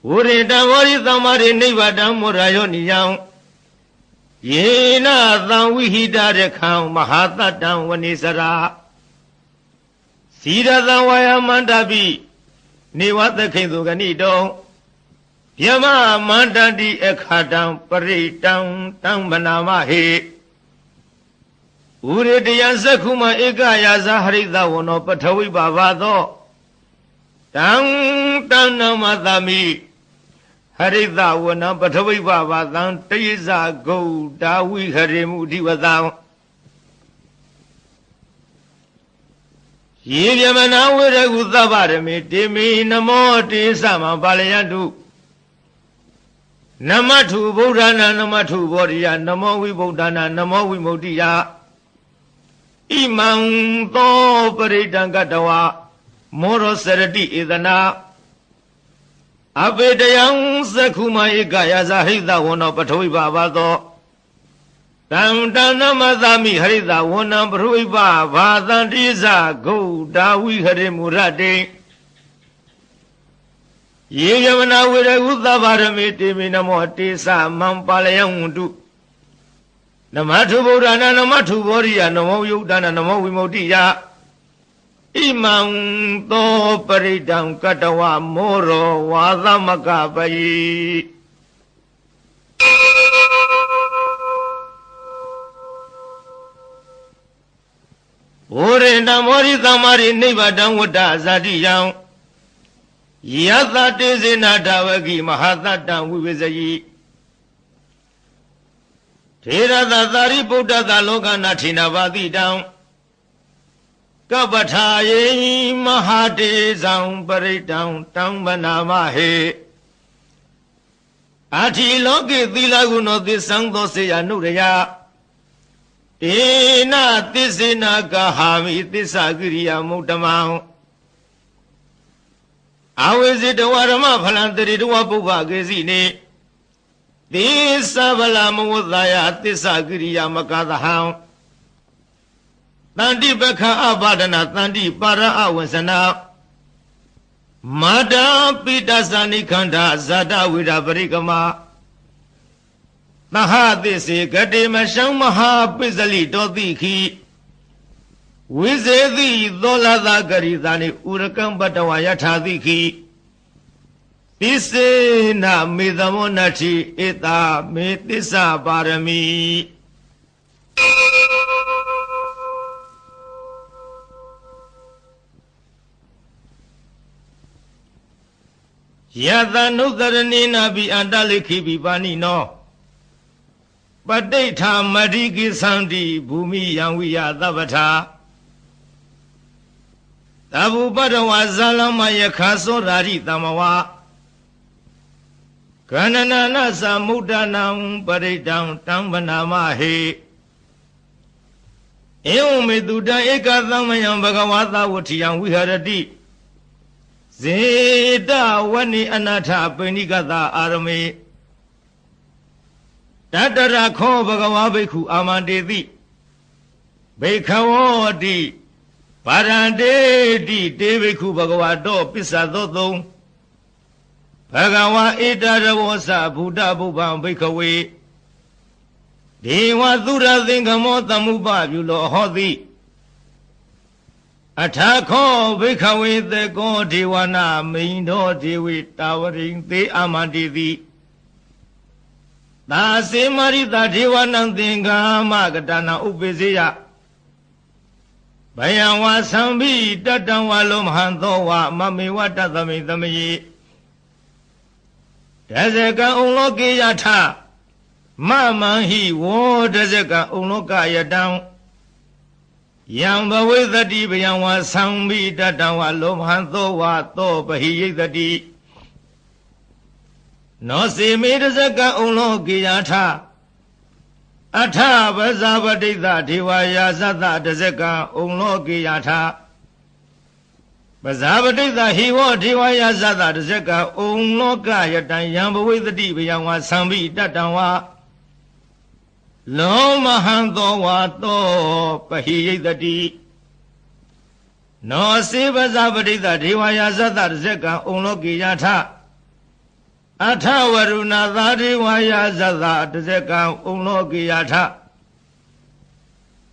ဝရိတဝရိသမ္မာရိနိဗ္ဗာန်မောရယောနိယံယေနသံဝိဟိတရခံမဟာတတ္တံဝနိစရာစီရသံဝါယမန္တပိနေဝသခိသုဂဏိတောယမမန္တတိအခါတံပရိတံတံဗနာမဟေဥရတယသက္ခုမဧကယာဇဟရိတဝနောပထဝိပါဘသောတံတံနမသမိဟရိတဝနံပထဝိပါဘသံတေဇဂௌဒါဝိဟရိမုဓိဝတံယေဗျမနာဝရကုသဗ္ဗရမေတေမိနမောတေသမံပါလယတုနမထုဗုဒ္ဓနာနမထုဘောရိယနမောဝိဗုဒ္ဓနာနမောဝိမု ക്തി ယဣမံသောပရိတံကတဝမောရောစရတိဧသနာအပေတယံသက္ခုမဧကယာဇဟိတဝနောပထဝိပါဘသောတံတဏမသမိဟရိတဝနံပထဝိပါဘာသံတိဇဂௌဒါဝိဟရိမူရတေယေယမနာဝေရကုသဗ္ဗရမေတေမိနမောတေသမံပါလယံဝန္တုနမထုဗုဒ္ဓနာနမထုဘောရိယနမောယုဒ္ဓနာနမောဝိမု ക്തി ယဣမံသောပရိတံကတဝမောရောဝါသမကပယိဝရိဏမောရိသမ္မာရိနိဗ္ဗာန်ဝတ္တဇာတိယံယသတေဇေနဓဝကိမဟာတတံဝိဝေဇယိထေရသသာရိပုတ္တသလောကနာထိနာပါတိတံကပ္ပထာယေမဟာတေဇံပရိတံတံဗနာမဟေအာထိလောကေသီလဂုဏောသစ္စံသောစေယနုရယတေနသစ္စေနာကဟာမိသစ္စာကိရိယာမုတ္တမံအဝိဇိတဝရမဖလံတရိတဝပုဗ္ဗကေစီနေသစ္စာဗလမဝသယသစ္စာကိရိယာမကသဟံတန္တိပခအပါဒနာတန္တိပါရအဝဇနာမာတာပိတသနိခန္ဓာဇာတဝိရပရိကမသဟသစ္စေဂတိမရှံမဟာပိစလိတောတိခိဝိဇေတိသောလသဂရိသနိဥရကံပတဝယထာတိခိသစ္စေနမေသမောနတိဧတာမေသစ္စာပါရမီယတနုတရဏိနာဘိအန္တလိခိဘိပါဏိနောပဋိဋ္ဌာမရိကိသန္တိဘူမိယံဝိယသဗ္ဗထာသဗ္ဗုပတ္တဝါဇာလမယခာသောရာရိတမဝါကန္နနာနသမုဒ္ဒနာပရိတံတံဗနာမဟေဧဝမေတုတံဧကသမယံဘဂဝါသဝဋ္ဌိယံဝိဟရတိ ဇေတဝဏိအနာထပိဏိကတာအာရမေတတရခောဘဂဝါဘိက္ခုအာမန္တေတိဘိက္ခဝောတိပါရန္တေတိတေဘိက္ခုဘဂဝါတောပစ္ဆသောသုံးဘဂဝါဧတရဝောသဗုဒ္ဓဘုဗ္ဗံဘိက္ခဝေဒေဝသုရသင်္ကမောသမုပပြုလောဟောတိအထာခောဘိက္ခဝေသေကောဒေဝနာမိန်တော်ဒေဝေတာဝရိံသေအာမန္တိတိသာစေမရိတာဒေဝနံသင်္ကာမကတနာဥပိစေယဘယံဝါသံဘိတတံဝါလောမဟံသောဝမမေဝတသမိသမယေတဇကံဥလောကေယထမမံဟိဝောတဇကံဥလောကယတံယံဘဝေသတိဘယံဝါသံဘိတတံဝါလောမဟံသောဝသောပဟိယိတတိနောစေမေတဇကံဥလောကေယထအထပဇာပတိသဒေဝယာသတတဇကံဥလောကေယထပဇာပတိသဟိဝောဒေဝယာသတတဇကံဥလောကယတံယံဘဝေသတိဘယံဝါသံဘိတတံဝါလောမဟံသောဝါသောပဟိယိတတိနောစေပဇာပတိသဒေဝယာသတတဇကံဥလောကေယထအထဝရုဏသာဒေဝယာဇသတဇကံဥလောကေယထ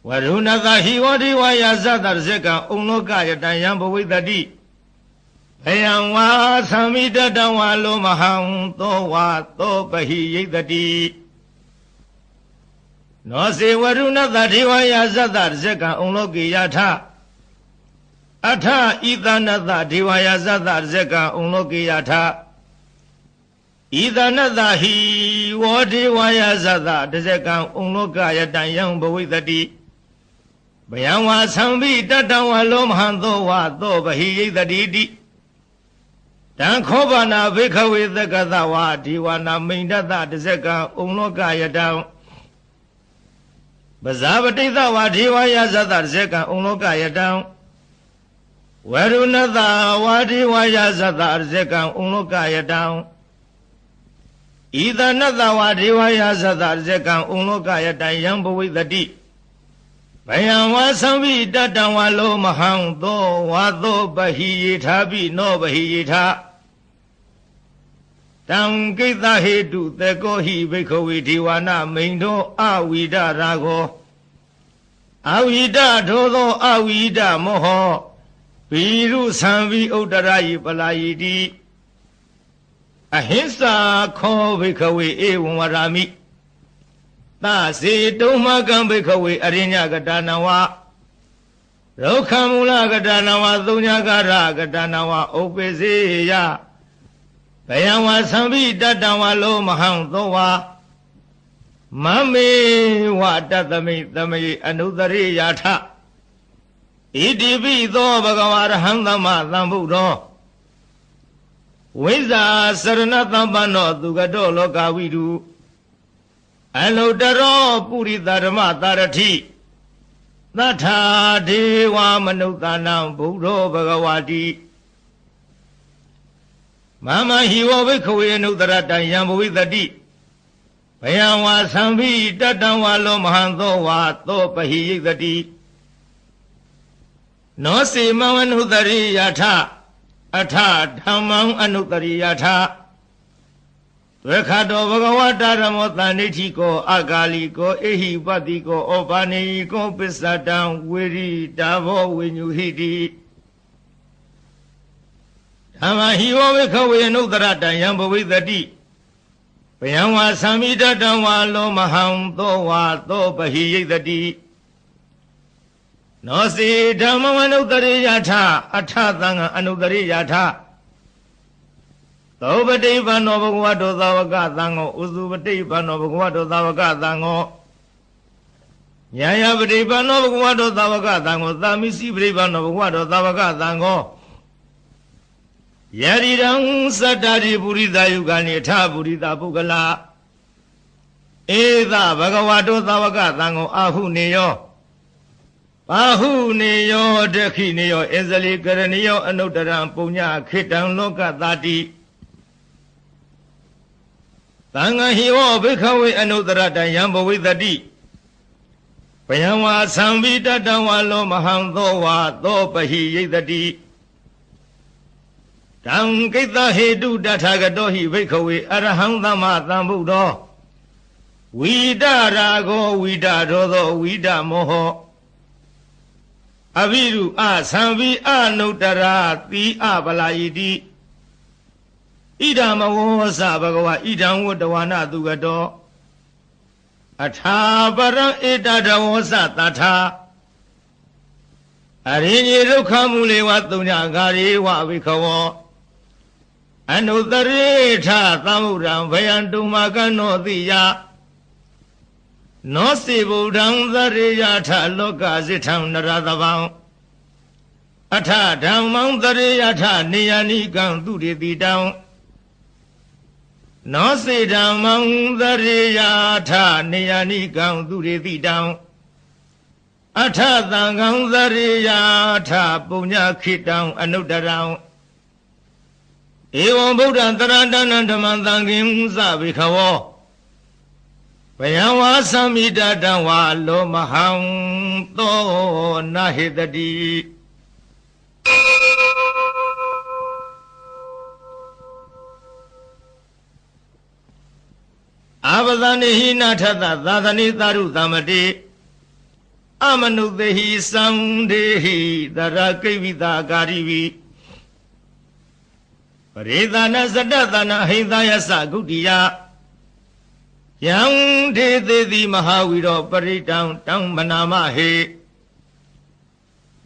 ဝရုဏသာဟိဝဒေဝယာဇသတဇကံဥလောကယတံယံဘဝိတတိဘယံဝါသံမိတတံဝါလောမဟံသောဝါသောပဟိယိတတိနောစေဝရုဏသာဒေဝယာဇသတဇကံဥလောကေယထအထဣသနသဒေဝယာဇသတဇကံဥလောကေယထဣသနသဟိဝောဒေဝယာဇသတဇကံဥလောကယတံယံဘဝိတတိဘယံဝါသံဘိတတံဝါလောမဟံသောဝါသောပဟိယိတတိတိတံခောဘာနာဘိက္ခဝေသက္ကသဝါဒေဝနာမိန်တတတဇကံဥလောကယတံပဇာပတိသဝါဒေဝယာဇသတဇကံဥလောကယတံဝရုဏသဝါဒေဝယာဇသတဇကံဥလောကယတံဣသနသဝါဒေဝယာဇသတဇကံဥလောကယတံယံဘဝိတတိဘယံဝါသံဘိတတံဝါလောမဟံသောဝါသောပဟိယေထာပိနောပဟိယေထာတံကိတဟေတုသေကောဟိဘိက္ခဝေဒေဝနာမိန်တော်အဝိဒရာဂောအဝိဒထိုသောအဝိဒမောဟဘိရုသံဘိဥတ္တရာယိပလာယိတိအဟိစ္ဆာခောဘိက္ခဝေဧဝံဝရာမိသစေတုံမကံဘိက္ခဝေအရိညကတနာဝဒုက္ခမူလကတနာဝသုညကာရကတနာဝဥပ္ပစေယဘယံဝါသံဘိတတံဝါလောမဟံသောဝါမမေဝတတမိသမေအနုတရိယာထဣတိပိသောဘဂဝါရဟံသမ္မာသမ္ဗုဒ္ဓောဝိဇ္ဇာစရဏသမ္ပန္နောသူကတောလောကဝိတုအလုတရောပုရိသဓမ္မတာရထိသတ္ထာဒေဝမနုဿာနံဘုဒ္ဓောဘဂဝါတိမမဟိဝဘိက္ခဝေအနုတရတံယံဘဝိတတိဘယံဝါသံဘိတတံဝါလောမဟံသောဝါသောပဟိယိတတိနောစေမဝနုတရိယထအထဓမ္မံအနုတရိယထဝေခတောဘဂဝတာရမောတဏိဋ္ဌိကောအဂါလီကောအေဟိပတိကောဩဘာနေကောပစ္စတံဝေရိတာဘောဝိညုဟိတိဓမ္မဟိဝဘိက္ခဝေအနုတရတံယံဘဝိတတိဘယံဝါသံမိတတံဝါလောမဟံသောဝါသောပဟိယိတတိနောစေဓမ္မဝနုတရိယထအထသံဃအနုတရိယထသောပတိပန္နောဘဂဝတောသာဝကသံဃောဥစုပတိပန္နောဘဂဝတောသာဝကသံဃောညာယပတိပန္နောဘဂဝတောသာဝကသံဃောသာမိစီပတိပန္နောဘဂဝတောသာဝကသံဃောယရိရံသတ္တရိပုရိသယုဂာနိထပုရိသပုဂ္ဂလာဧသဘဂဝတောသာဝကသံဃောအာဟုနေယော ပါဟုနေယောဒခိနေယောအဇလိကရဏီယောအနုတ္တရံပုညခေတံလောကတာတိသံဃာဟိဝဘိခဝေအနုတ္တရတံယံဘဝိတတိပယံဝါသံဝိတတံဝါလောမဟံသောဝါသောပဟိယိတတိတံကိတဟေတုတထာဂတောဟိဘိခဝေအရဟံသမ္မာသမ္ဗုဒ္ဓောဝိဒရာဂောဝိဒဒောသောဝိဒမောဟောအဘိရုအသံဝိအနုတ္တရာတိအပလာယိတိဣဒံမဝောသဘဂဝါဣဒံဝတ္တဝနာသူကတောအထာပရံဧတတဝောသတထာအရိညေဒုက္ခမူလေဝသုညဂါရေဝဝိခဝောအနုတရေထသမ္ဗုဒ္ဓံဘယံတုမကနောတိယနောစေဗုဒ္ဓံသရေယထလောကစိထံနရသဗံအထဓမ္မံသရေယထနေယနိကံသူရေတိတံနောစေဓမ္မံသရေယထနေယနိကံသူရေတိတံအထသံဃံသရေယထပုညခိတံအနုတ္တရံဧဝံဗုဒ္ဓံတရတနံဓမ္မံသံဃင်သဗေခဝောဘယံဝါသမိတတံဝါလောမဟံသောနာဟေတတိအာပသနိဟိနာထသသာသနိသာရုသမတိအမနုသေဟိသံဒေဟိတရကိဝိတာကာရိဝိပရိသနာဇတသနာဟိသယသဂုတိယယံဒေသေတိမဟာဝီရောပရိတံတံမနာမဟေ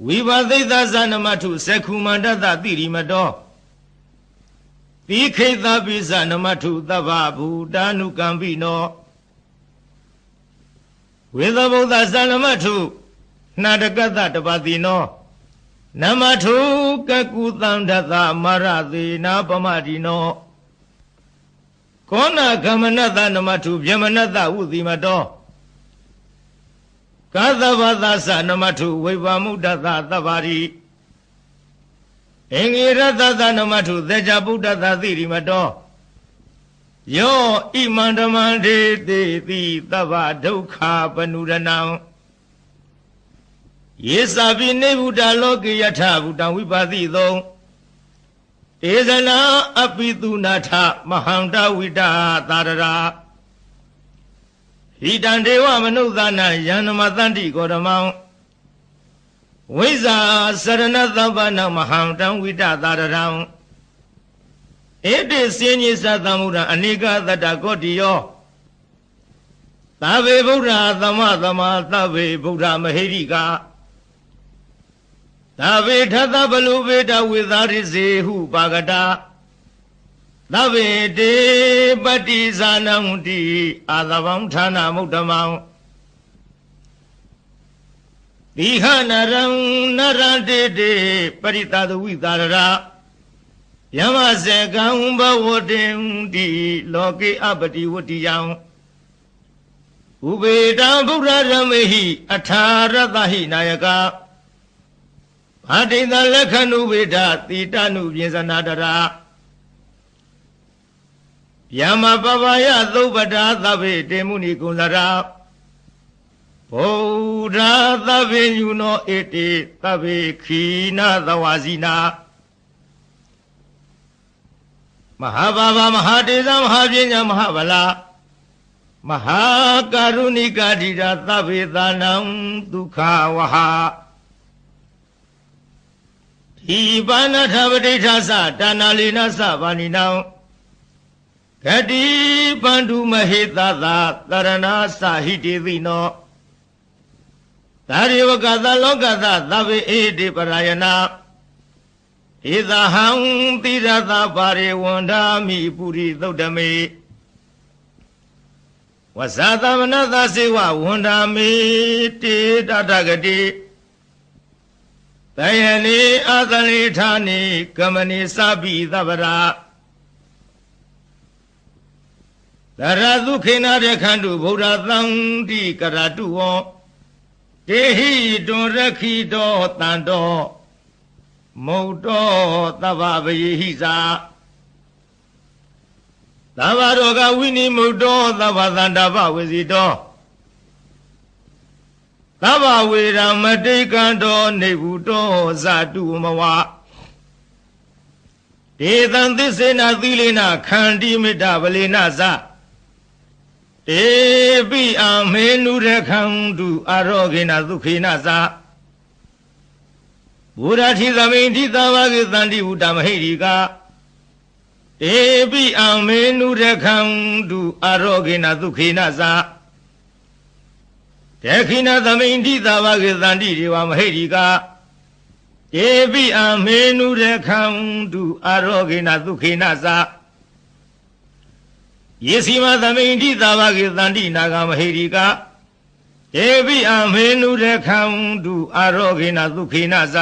ဝိဘသိသဇနမထုသက္ခုမန္တသတိရိမတောတိခိတပိဇနမထုသဗ္ဗဘူတာနုကံပိနောဝေသဗုဒ္ဓဇနမထုနာတကတတပတိနောနမထုကကုသံဒသမရသေနာပမတိနောကောနာကမနတနမထုဗျမနတဥတိမတောကာသဗသသနမထုဝိဗမုဒ္ဒသသဗ္ဗရိအင်္ဂိရတသနမထုသေချာဗုဒ္ဓသသိရိမတောယောဣမန္တမန္တေတိတိသဗ္ဗဒုက္ခပနုရဏံယေသဗိနေဗုဒ္ဓလောကေယထဗုဒ္ဓဝိပါတိသောဧဇနာအပိတုနာထမဟန္တဝိတာသာရရာဟိတံဒေဝမနုဿာနယန္နမတန္တိကောဓမံဝိဇ္ဇာစရဏသဗ္ဗနမဟန္တံဝိတာသာရရံဧတိစဉ္ညိသသမုဒ္ဒအနိကသတ္တကောတိယောသဗ္ဗေဗုဒ္ဓသမသမသဗ္ဗေဗုဒ္ဓမဟိရိကာသဗ္ဗေထသဗလုဗေဒဝေသာရိစေဟုပါကတာသဗ္ဗေတေပတိဇာနံတိအာသဗံဌာနမုဒ္ဓမံတိဟနရံနရတေတေပရိသသဝိသာရယမစေကံဘဝတင်တိလောကေအပတိဝတ္တိယံဥပေတံဗုဒ္ဓရမေဟိအထာရတဟိနာယကဘာတိတလက္ခဏုဝေဒတိတနုပြေဇနာတရာယမပပယသုပ္ပတာသဗ္ဗေတေမုနိကုလရာဗုဒ္ဓသဗ္ဗေယုနောဧတိသဗ္ဗေခိနာသဝစီနာမဟာဘာဝမဟာတေဇမဟာပညာမဟာဗလာမဟာကာရုဏိကာဓိတာသဗ္ဗေသာနံဒုက္ခဝဟာဤပါဏထပဋိဋ္ဌသဒါနာလီနသဗာနိနံဂတိပန္တုမဟေသသာတရဏသဟိတေသိနောသာရိဝကသလောကသသဗ္ဗေဧတိပရာယနာဧသဟံတိရသပါရိဝန္ဒာမိပုရိသုတ်တမေဝဇာသမနသစေဝဝန္ဒာမေတေတတဂတိတယနေအာသလိဌာနိကမနိသပိသဗ္ဗရာသရသုခေနာရခန္တုဗုဒ္ဓသံတိကရတုဝံ တေဟိတွန်ရခိတောတန်တောမုတ်တောသဗ္ဗဗယေဟိသာသဗ္ဗရောဂဝိနိမုတ်တောသဗ္ဗသန္တာပဝေစီတောသဗ္ဗဝေရမတိကံတောနေဗုတောဇတုမဝဒေသံသစ္စေနသီလေနခန္တိမေတ္တဗလေနဇတေပိအမေနုရခန္တုအာရောဂေနဒုခေနဇဘုရားထိသမိန်ထိသာဝကေသန္တိဝုတမဟိရိကာတေပိအမေနုရခန္တုအာရောဂေနဒုခေနဇတေခိနသမိန်ထိသာဝကေသန္တိဒေဝမဟိရိကာတေပိအမေနုရခန္တုအာရောဂေနဒုခေနဇယေစီမသမိန်ထိသာဝကေသန္တိနာဂမဟိရိကာတေပိအမေနုရခန္တုအာရောဂေနဒုခေနဇ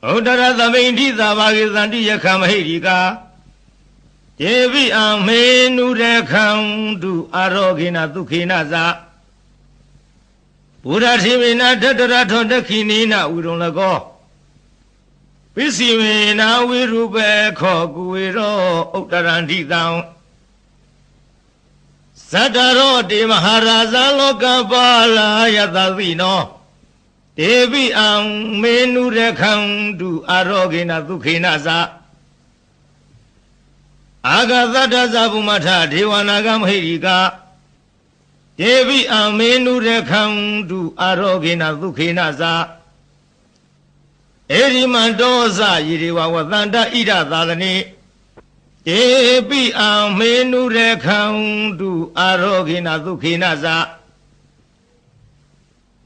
ဩတရသမိန်ထိသာဝကေသန္တိယခမဟိရိကာတေပိအမေနုရခန္တုအာရောဂေနဒုခေနဇဘုရားတိမေနတတရထောတခိနိနဝိရုံလကောပိစီမေနဝိရုပေခောကုဝေရောဥတ္တရန္တိတံဇတ္တရောတေမဟာရာဇလောကပါလာယတသိနောတေပိအံမေနုရခန္တုအာရောဂေနဒုခေနဇအာဂသတ္တဇဗုမထဒေဝနာဂမဟိရိကာတေပိအမေနုရခန္တုအာရောဂေနဒုခေနဇဧရိမန္တောဇယေရေဝဝသန္တဣဒသာသနေတေပိအမေနုရခန္တုအာရောဂေနဒုခေနဇ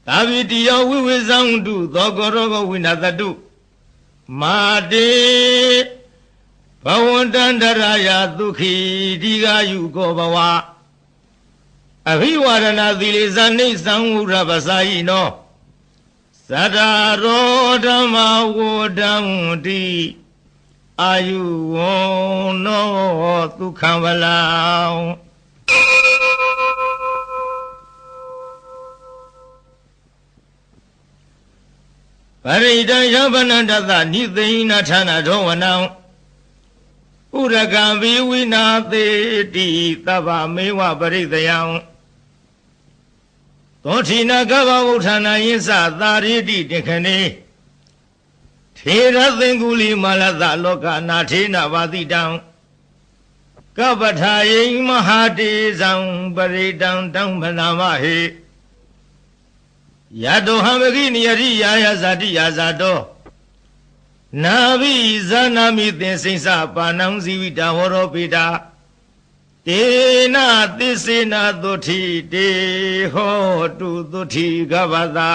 သာဝိတိယောဝိဝေဇံတုသောကောရောဂဝိနသတုမာတေဘဝန္တန္တရာယဒုခိဒီဃာယုကောဘဝအဘိဝရဏသီလေဇာနိသံဝရပစာယိနောသတ္တရောဓမ္မဝဒံတိအာယုဝနောဒုက္ခံဝလံပရိဒံယဗနန္တသနိသိဏဌာနဒောဝနံဥရကံဝိဝိနာသေတိသဗ္ဗမေဝပရိသယံသောထိနာကဗ္ဗဝုဌာနာယင်းစသာရိတိတေခဏေထေရသင်္ကုလီမာလသလောကနာထေနဝါတိတံကပ္ပထာယိမဟာတေဇံပရိတံတံမနာမဟေယတောဟံမခိနိယရိယာယဇာတိယာဇာတောနာဘိဇာနာမိသင်္စိစပါဏံဇီဝိတဟောရောပိတာတေနသစ္စေနသုထိတေဟောတုသုထိကဗ္ဗတာ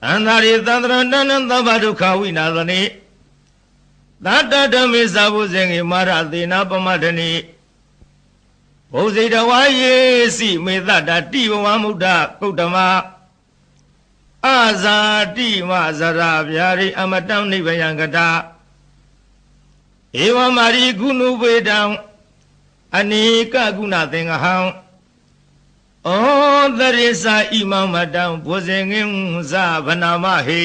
သန္တာရိသန္တရဏနံသဗ္ဗဒုက္ခဝိနာသနေသတ္တဓမ္မေသဗုဇင်္ဂေမာရသေနာပမတ္ထနိဘုဇိတဝါယေစီမေတ္တတိဘဝမုဒ္ဒကုတ္တမအာဇာတိမဇရာဗျာရိအမတံနိဗ္ဗယံကတာဧဝမာရိကုဏုဝေတံအနိကကုဏသင်္ဃဟံဩသရိသဣမမတံဘုဇင်ငင်းဇဗနာမဟေ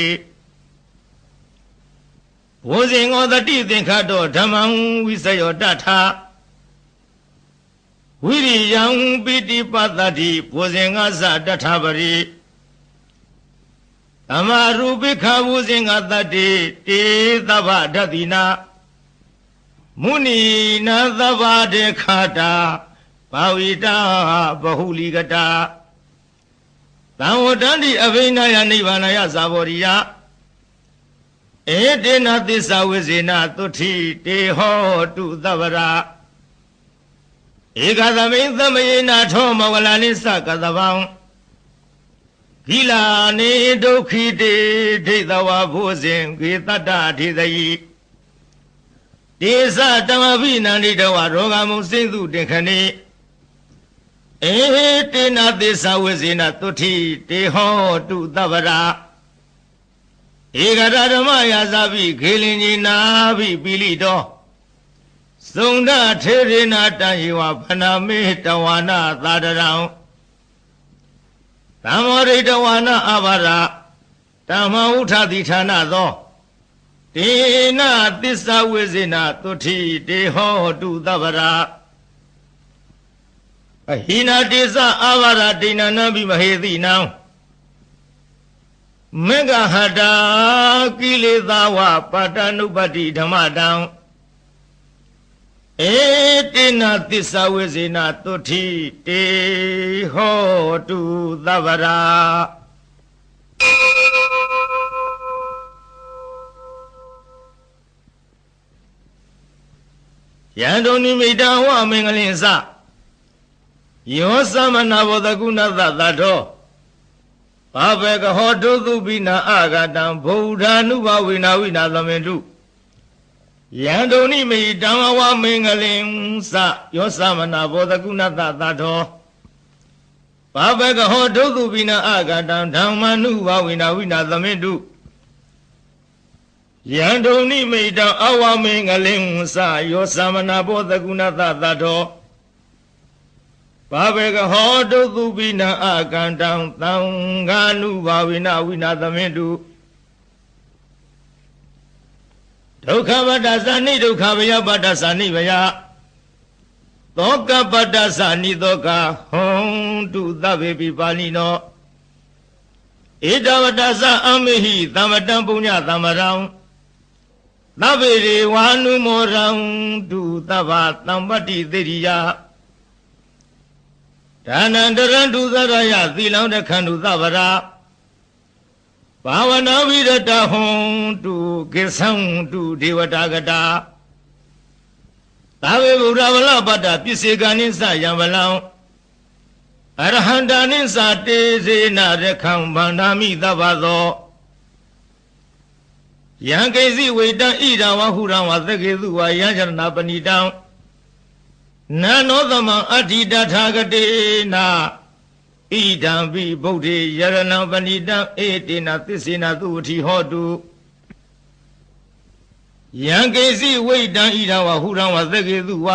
ဘုဇင်ဩတတိသင်္ခတောဓမ္မံဝိစယောတထာဝိရိယံပိတိပတ္တိဘုဇင်ငါဇတထာပရိအမရူပိခဘုဇင်ငါတတိတေသဗ္ဗဓတိနာမုဏီနာသဗ္ဗဒေခတာဘာဝိတာဘဟုလိကတာသံဝတ္တန္တိအဘိနယနိဗ္ဗာနယဇာဘောရိယဧတေနသစ္စာဝိဇေနသုထိတေဟောတုသဗ္ဗရာဧကသမိန်သမယေနာထောမဝလာနိသကသဗံဂိလာနေဒုက္ခိတေဒိဋ္ဌဝဘုဇင်ဂေတတ္တထေသယိတေသတမဘိနန္တိတဝရောဂမုစိသုတေခဏေဧတေနသစ္စာဝိဇေနသုထိတေဟောတုသဗ္ဗရာဧကရဓမ္မယာဇာပိခေလင်ကြီးနာပိပိလိတော စုံဒထေရိနာတံယေဝဖနာမေတဝါနာသာတရံသံမောရိတဝါနာအဘာရဓမ္မဥထတိဌာနသောဒေနသစ္စာဝိဇေနသုတိတေဟောတုသဗ္ဗရာအဟိနာတေသအဘာရဒိဏနံဘိမဟေတိနံမေဃဟတာကိလေသာဝပါတနုပတ္တိဓမ္မတံဧတေနသစ္စာဝိဇေနသုတိတေဟောတုသဗ္ဗရာယံတုန်နိမိတံဝမင်္ဂလင်္စယောသမနာဘောတကုဏသသတ္ထောဘာဘေကဟောတုသုပိနာအာဂတံဗုဒ္ဓ ानु ဘဝိနာဝိနာသမင်တုယံတုန်နိမိတံဝမင်္ဂလင်္စယောသမနာဘောတကုဏသသတ္ထောဘာဘေကဟောတုသုပိနာအာဂတံဓမ္မ ानु ဘဝိနာဝိနာသမင်တုယံတုန်နိမိတံအဝမင်္ဂလင်္စယောသမနာဘောတကုဏသသတ္ထောဘာဘေကဟောတုသုပိနံအာကန္တံသံဃာနုဘာဝိနဝိနာသမင်တုဒုက္ခပတ္တသနိဒုက္ခဗယပတ္တသနိဗယသောကပတ္တသနိသောကဟွန်တုသဗ္ဗေပိပါဏိနောဧတဝတ္တသအမိဟိသမ္မတံပုညသမ္မရံသဗ္ဗေရေဝါနုမောရံတုသဗ္ဗသံပတ္တိသေရိယဒါနန္တရံဒုသရယသီလံတခန္တုသဗ္ဗရာဘာဝနာဝိရတဟွန်တုကိသံတုဒေဝတာကတာသာဝေဗုဒ္ဓဝလပတ္တပစ္စေကနိသယံဗလံအရဟန္တာနိသတေစေနရခံဗန္ဓာမိသဗ္ဗသောယံကိစီဝေတံဣဒံဝဟုရံဝသကေသူဝယံချရဏပဏိတံနာနောသမံအဋ္ဌိတထာဂတေနာဣဒံပိဗုဒ္ဓေယရဏံပဏိတံဧတေနသစ္စေနသုဝတိဟောတုယံကိစီဝိတံဣဒံဝဟုရံဝသကေသူဝ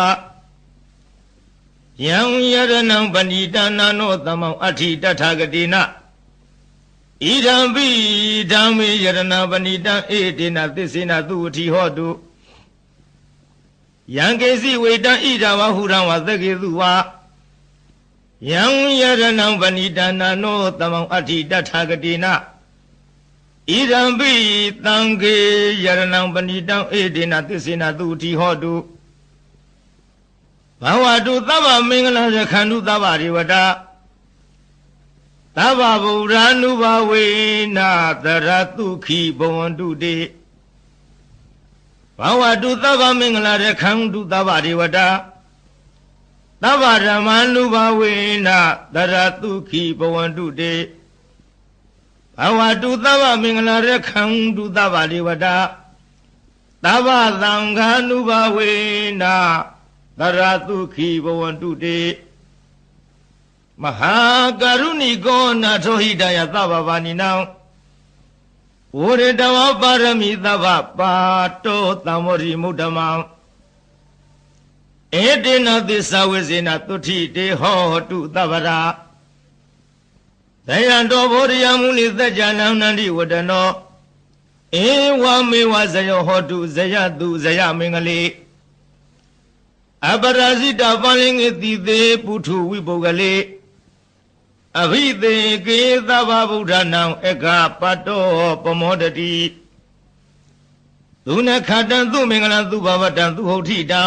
ယံယရဏံပဏိတံနာနောသမံအဋ္ဌိတထာဂတေနာဣဒံပိဓမ္မေယရဏံပဏိတံဧတေနသစ္စေနသုဝတိဟောတုယံကေစီဝေတံဣဒဝဟုရံဝသကေသူဝယံယရဏံပဏိတနာနောသမံအဋ္ဌိတထာဂတိနာဣဒံပိသံဃေယရဏံပဏိတံဧတေနသစ္စေနသုတိဟောတုဘဝတုသဗ္ဗမင်္ဂလရခန္တုသဗ္ဗရေဝတာသဗ္ဗဗုဒ္ဓ ानु ဘဝေနာတရတုခိဘဝန္တုတေဘာဝတုသဗ္ဗမင်္ဂလာရခန္တုသဗ္ဗဒေဝတာသဗ္ဗဓမ္မာနုဘဝေနတရတုခိဘဝန္တုတေဘာဝတုသဗ္ဗမင်္ဂလာရခန္တုသဗ္ဗဒေဝတာသဗ္ဗသံဃာနုဘဝေနတရတုခိဘဝန္တုတေမဟာကရုဏိကောနာထောဟိတယသဗ္ဗဗာနိနံဝရတဝပါရမိသဗ္ဗပါတောသံဝရိမုဒ္ဓမံဧတေနသစ္စာဝိဇေနသုတိတေဟောတုသဗ္ဗရာဒယံတောဘောဓယမုနိသကြနံနန္တိဝတနောဧဝမေဝဇယောဟောတုဇယတုဇယမင်္ဂလေအပရာဇိတပလင်္ဂတိသေးပုထုဝိပုဂ္ဂလေအဘိသေကေသဗ္ဗဗုဒ္ဓနာဧကပတ္တောပမောတတိသူနခတံသူမင်္ဂလံသူဘဝတံသူဟုတ်ထိတံ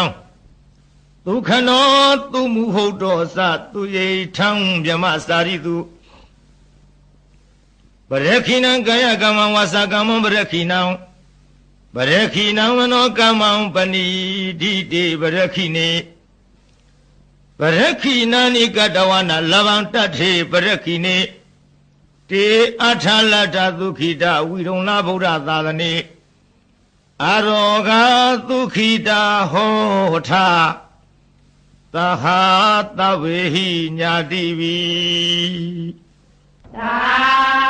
သူခနောသူမူဟုတ်တော်စသူယေထံမြမစာရိတုပရခိဏံကာယကမ္မဝါစာကမ္မပရခိဏံပရခိဏံမနောကမ္မံပဏိဒိတေပရခိနေပရခိနာနိကတဝနာလဗံတထေပရခိနေတေအထလတ္တသုခိတဝိရုံနာဗုဒ္ဓသာသနေအရောဂသုခိတဟောထသဟာတဝေဟိညာတိဝိသာ